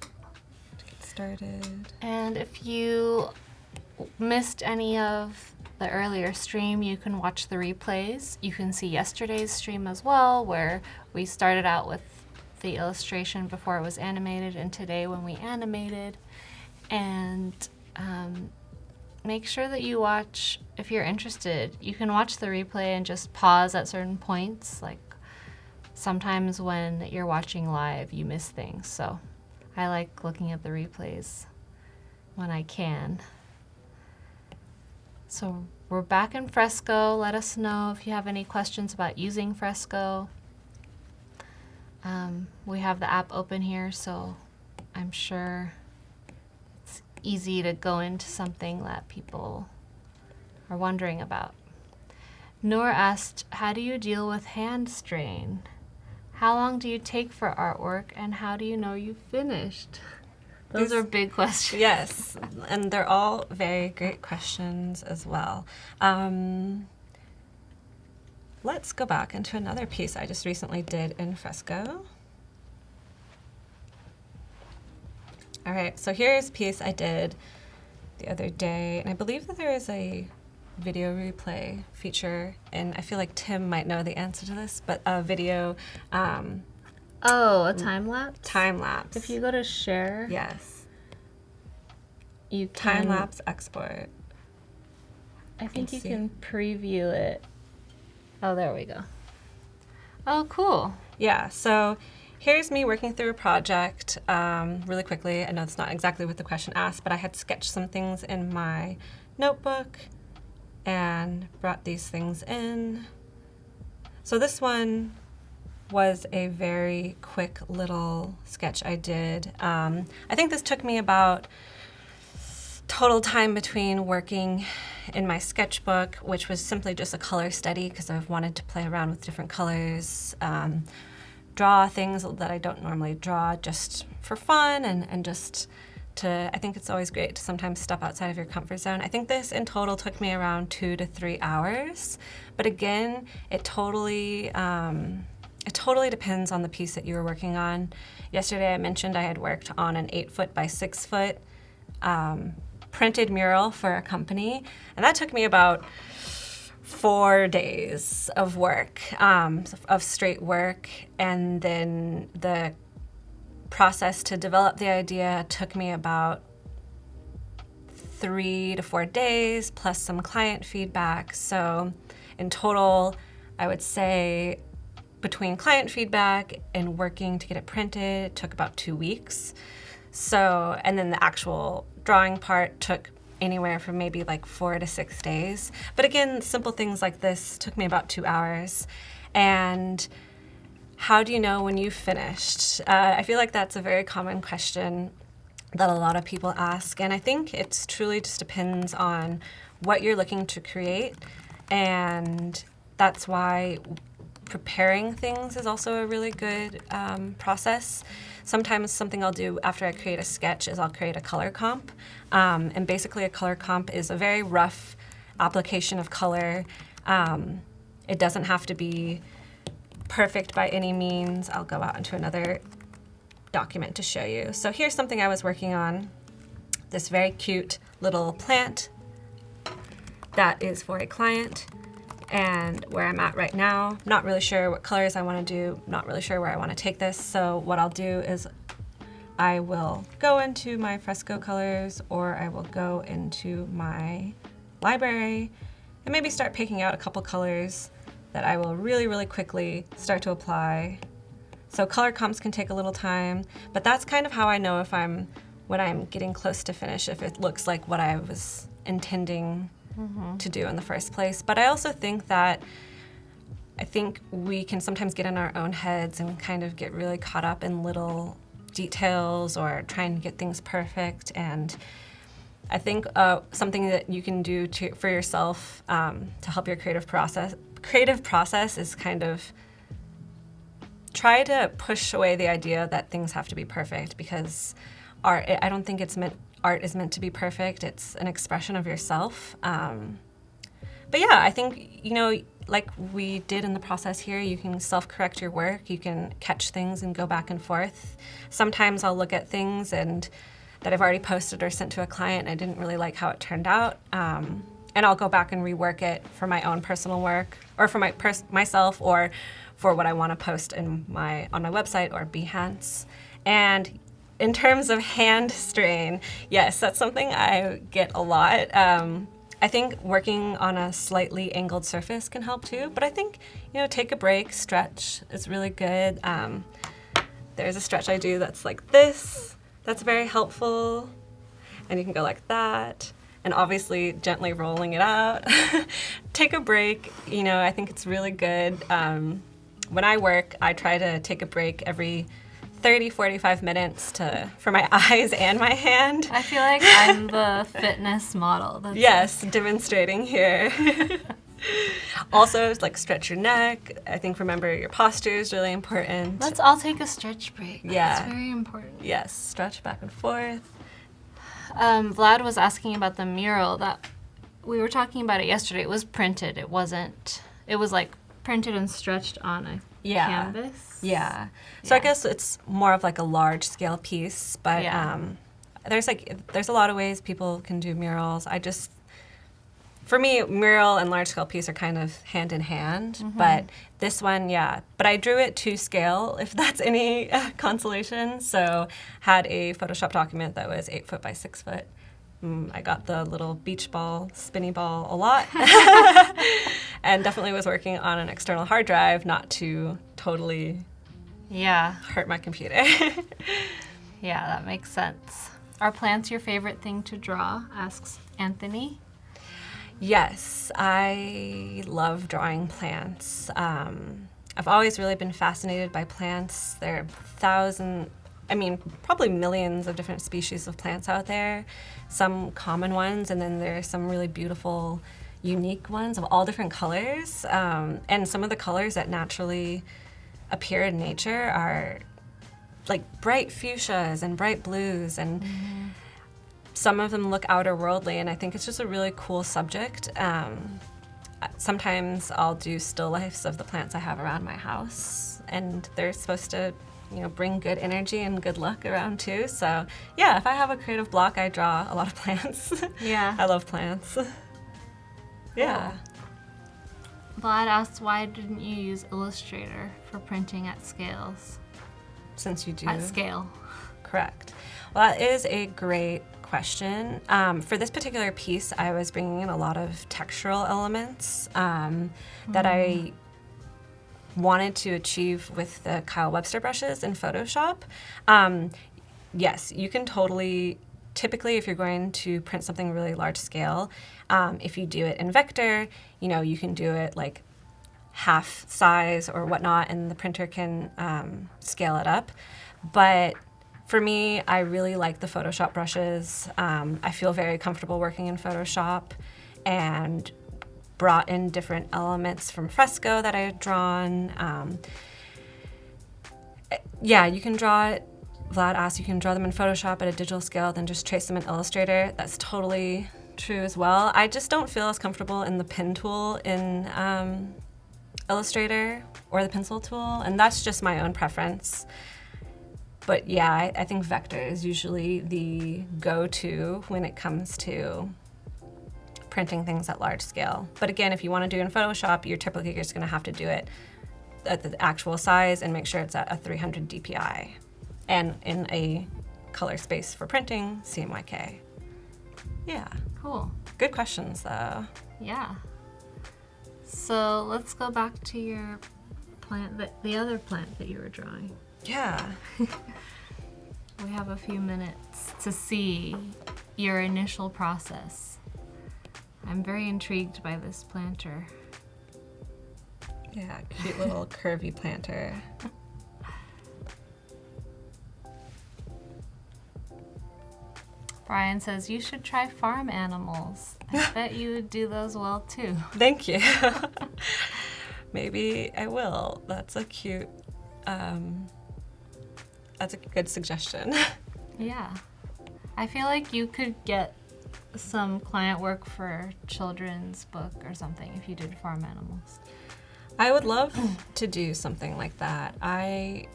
to get started. And if you missed any of the earlier stream, you can watch the replays. You can see yesterday's stream as well, where we started out with the illustration before it was animated, and today when we animated. And make sure that you watch, if you're interested, you can watch the replay and just pause at certain points. Like sometimes when you're watching live, you miss things. So I like looking at the replays when I can. So we're back in Fresco. Let us know if you have any questions about using Fresco. We have the app open here, so I'm sure it's easy to go into something that people are wondering about. Noor asked, how do you deal with hand strain? How long do you take for artwork, and how do you know you've finished? Those are big questions. Yes, and they're all very great questions as well. Let's go back into another piece I just recently did in Fresco. All right, so here's a piece I did the other day, and I believe that there is a video replay feature, and I feel like Tim might know the answer to this, but a video Oh, a time lapse? time lapse. If you go to share, Yes, you can. time lapse export. I think you see. can preview it. Oh, there we go. Oh, cool. Yeah, so here's me working through a project really quickly. I know it's not exactly what the question asked, but I had sketched some things in my notebook and brought these things in. So this one was a very quick little sketch I did. I think this took me about total time between working in my sketchbook, which was simply just a color study because I've wanted to play around with different colors, draw things that I don't normally draw just for fun and just to, I think it's always great to sometimes step outside of your comfort zone. I think this in total took me around 2 to 3 hours, but again, it totally depends on the piece that you were working on. Yesterday I mentioned I had worked on an 8-foot by 6-foot printed mural for a company, and that took me about 4 days of work, of straight work, and then the process to develop the idea took me about 3 to 4 days, plus some client feedback. So in total, I would say between client feedback and working to get it printed, it took about 2 weeks. So, and then the actual drawing part took anywhere from maybe like 4 to 6 days. But again, simple things like this took me about 2 hours. And how do you know when you've finished? I feel like that's a very common question that a lot of people ask. And I think it's truly just depends on what you're looking to create. And that's why preparing things is also a really good process. Sometimes something I'll do after I create a sketch is I'll create a color comp. And basically a color comp is a very rough application of color. It doesn't have to be perfect by any means. I'll go out into another document to show you. So here's something I was working on, this very cute little plant that is for a client. And where I'm at right now, not really sure what colors I want to do, not really sure where I want to take this. So what I'll do is I will go into my Fresco colors, or I will go into my library and maybe start picking out a couple colors that I will really, really quickly start to apply. So color comps can take a little time, but that's kind of how I know when I'm getting close to finish, if it looks like what I was intending to do in the first place. But I also think that we can sometimes get in our own heads and kind of get really caught up in little details or trying to get things perfect. And I think something that you can do for yourself to help your creative process is kind of try to push away the idea that things have to be perfect, because I don't think art is meant to be perfect. It's an expression of yourself. But yeah, I think, like we did in the process here, you can self-correct your work. You can catch things and go back and forth. Sometimes I'll look at things that I've already posted or sent to a client and I didn't really like how it turned out. And I'll go back and rework it for my own personal work, or for myself, or for what I want to post on my website or Behance. And in terms of hand strain, yes, that's something I get a lot. I think working on a slightly angled surface can help too, but I think, take a break, stretch is really good. There's a stretch I do that's like this, that's very helpful, and you can go like that, and obviously gently rolling it out. Take a break, I think it's really good. When I work, I try to take a break every 30, 45 minutes for my eyes and my hand. I feel like I'm the fitness model. Yes, demonstrating here. Also, stretch your neck. I think remember your posture is really important. Let's all take a stretch break. Yeah. It's very important. Yes, stretch back and forth. Vlad was asking about the mural that we were talking about it yesterday. It was printed. It was printed and stretched on a canvas. Yeah. So I guess it's more of like a large scale piece, but there's a lot of ways people can do murals. For me, mural and large scale piece are kind of hand in hand, but this one, But I drew it to scale, if that's any consolation. So had a Photoshop document that was 8 foot by 6 foot. I got the little beach ball, spinny ball a lot. And definitely was working on an external hard drive, not to totally Yeah, hurt my computer. yeah, that makes sense. Are plants your favorite thing to draw? Asks Anthony. Yes, I love drawing plants. I've always really been fascinated by plants. There are probably millions of different species of plants out there, some common ones, and then there are some really beautiful, unique ones of all different colors. And some of the colors that naturally appear in nature are like bright fuchsias and bright blues, and some of them look outer worldly, and I think it's just a really cool subject. Sometimes I'll do still lifes of the plants I have around my house, and they're supposed to, bring good energy and good luck around too. So yeah, if I have a creative block, I draw a lot of plants. Yeah. I love plants. Yeah. Vlad asks, why didn't you use Illustrator for printing at scales? Since you do. At scale. Correct. Well, that is a great question. For this particular piece, I was bringing in a lot of textural elements that I wanted to achieve with the Kyle Webster brushes in Photoshop. Yes, you can totally, typically if you're going to print something really large scale, if you do it in vector, you can do it like half size or whatnot, and the printer can scale it up. But for me, I really like the Photoshop brushes. I feel very comfortable working in Photoshop, and brought in different elements from Fresco that I had drawn. Yeah, you can draw it. Vlad asked, you can draw them in Photoshop at a digital scale, then just trace them in Illustrator. That's totally true as well. I just don't feel as comfortable in the pen tool in Illustrator or the pencil tool, and that's just my own preference. But yeah, I think vector is usually the go-to when it comes to printing things at large scale. But again, if you want to do it in Photoshop, you're typically just going to have to do it at the actual size and make sure it's at a 300 DPI. And in a color space for printing, CMYK. Yeah. Cool. Good questions, though. Yeah. So let's go back to your plant, the other plant that you were drawing. Yeah. We have a few minutes to see your initial process. I'm very intrigued by this planter. Yeah, cute little curvy planter. Brian says, you should try farm animals. I bet you would do those well too. Thank you. Maybe I will. That's a cute, that's a good suggestion. Yeah. I feel like you could get some client work for children's book or something if you did farm animals. I would love to do something like that. I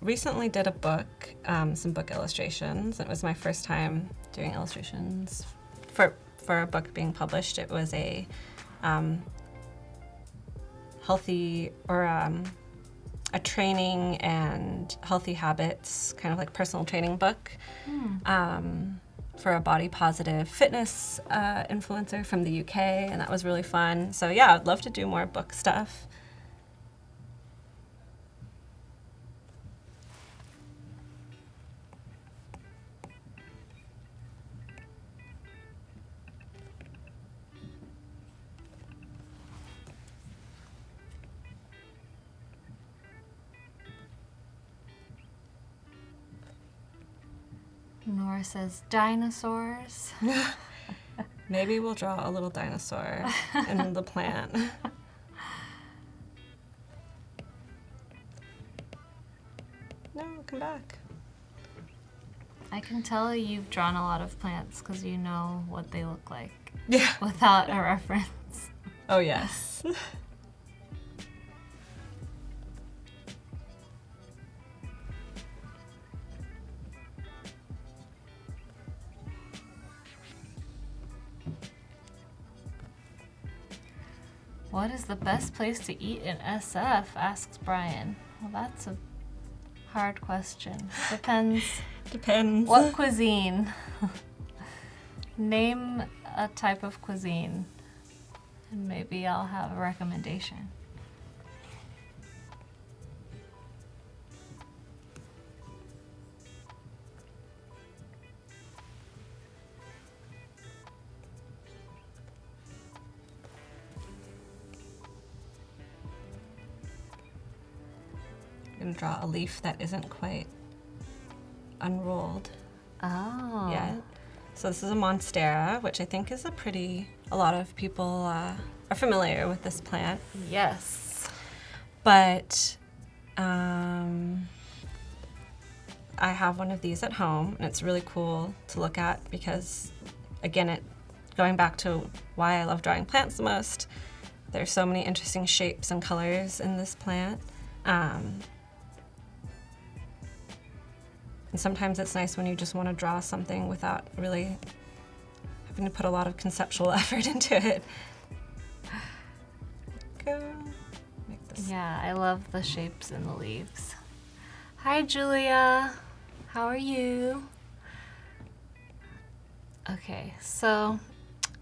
recently did a book, some book illustrations. It was my first time doing illustrations for a book being published. It was a healthy or a training and healthy habits, kind of like personal training book for a body positive fitness influencer from the UK, and that was really fun. So yeah, I'd love to do more book stuff. Nora says, dinosaurs. Maybe we'll draw a little dinosaur in the plant. No, come back. I can tell you've drawn a lot of plants because you know what they look like Yeah. without a reference. Oh, yes. What is the best place to eat in SF? Asks Brian. Well, that's a hard question. Depends. Depends. What cuisine? Name a type of cuisine, and maybe I'll have a recommendation. I'm gonna draw a leaf that isn't quite unrolled Oh. yet. So this is a monstera, which I think is a lot of people are familiar with this plant. Yes. But I have one of these at home, and it's really cool to look at because, again, going back to why I love drawing plants the most, there's so many interesting shapes and colors in this plant. And sometimes it's nice when you just want to draw something without really having to put a lot of conceptual effort into it. Go. Make this. Yeah, I love the shapes in the leaves. Hi, Julia. How are you? Okay, so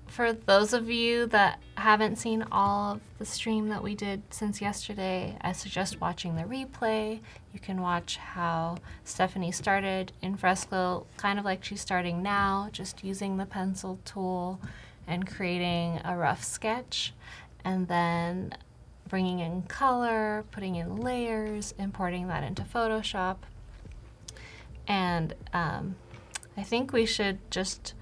for those of you that haven't seen all of the stream that we did since yesterday, I suggest watching the replay. You can watch how Stephanie started in Fresco, kind of like she's starting now, just using the pencil tool and creating a rough sketch, and then bringing in color, putting in layers, importing that into Photoshop. And I think we should just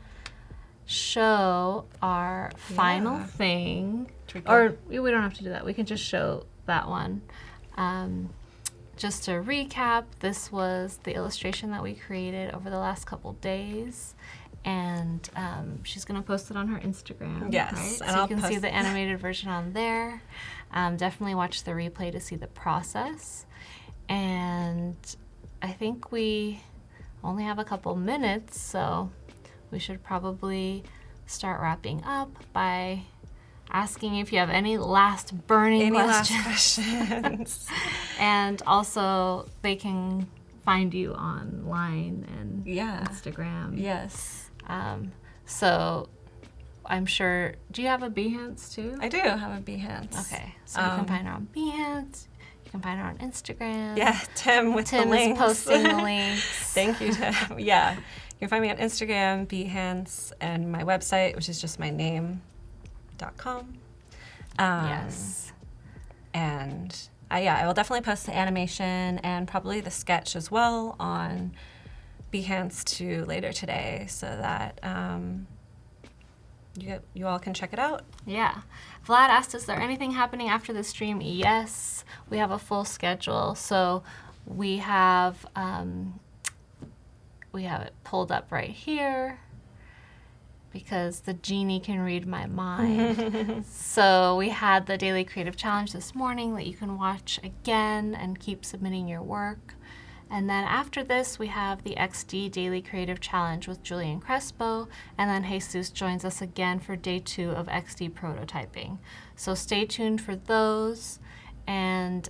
show our final thing, or we don't have to do that. We can just show that one. Just to recap, this was the illustration that we created over the last couple days, and she's gonna post it on her Instagram. Yes, right? and So I'll you can see post the animated version on there. Definitely watch the replay to see the process. And I think we only have a couple minutes, so we should probably start wrapping up by asking if you have any last burning questions. And also, they can find you online and Instagram. Yes. So I'm sure, do you have a Behance too? I do have a Behance. Okay, so you can find her on Behance. You can find her on Instagram. Yeah, Tim with the links. Tim's posting the links. Thank you, Tim. Yeah. You can find me on Instagram, Behance, and my website, which is just my name.com. Yes. And I will definitely post the animation and probably the sketch as well on Behance too later today, so that you all can check it out. Yeah. Vlad asked, is there anything happening after the stream? Yes, we have a full schedule. So we have it pulled up right here because the genie can read my mind. So we had the Daily Creative Challenge this morning that you can watch again and keep submitting your work. And then after this, we have the XD Daily Creative Challenge with Julian Crespo, and then Jesus joins us again for day 2 of XD prototyping. So stay tuned for those. And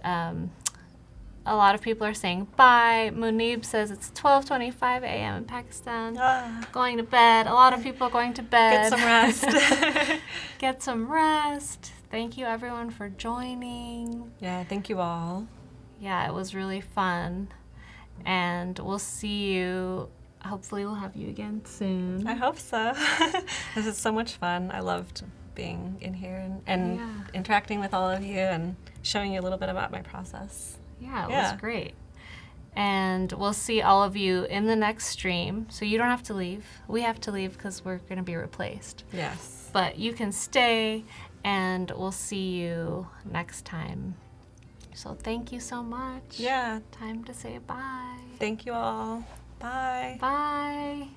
a lot of people are saying bye. Munib says it's 12:25 a.m. in Pakistan. Going to bed. A lot of people are going to bed. Get some rest. Get some rest. Thank you everyone for joining. Yeah, thank you all. Yeah, it was really fun. And we'll see you. Hopefully we'll have you again soon. I hope so. This is so much fun. I loved being in here and interacting with all of you and showing you a little bit about my process. Yeah, it was great. And we'll see all of you in the next stream. So you don't have to leave. We have to leave because we're going to be replaced. Yes. But you can stay, and we'll see you next time. So thank you so much. Yeah. Time to say bye. Thank you all. Bye. Bye.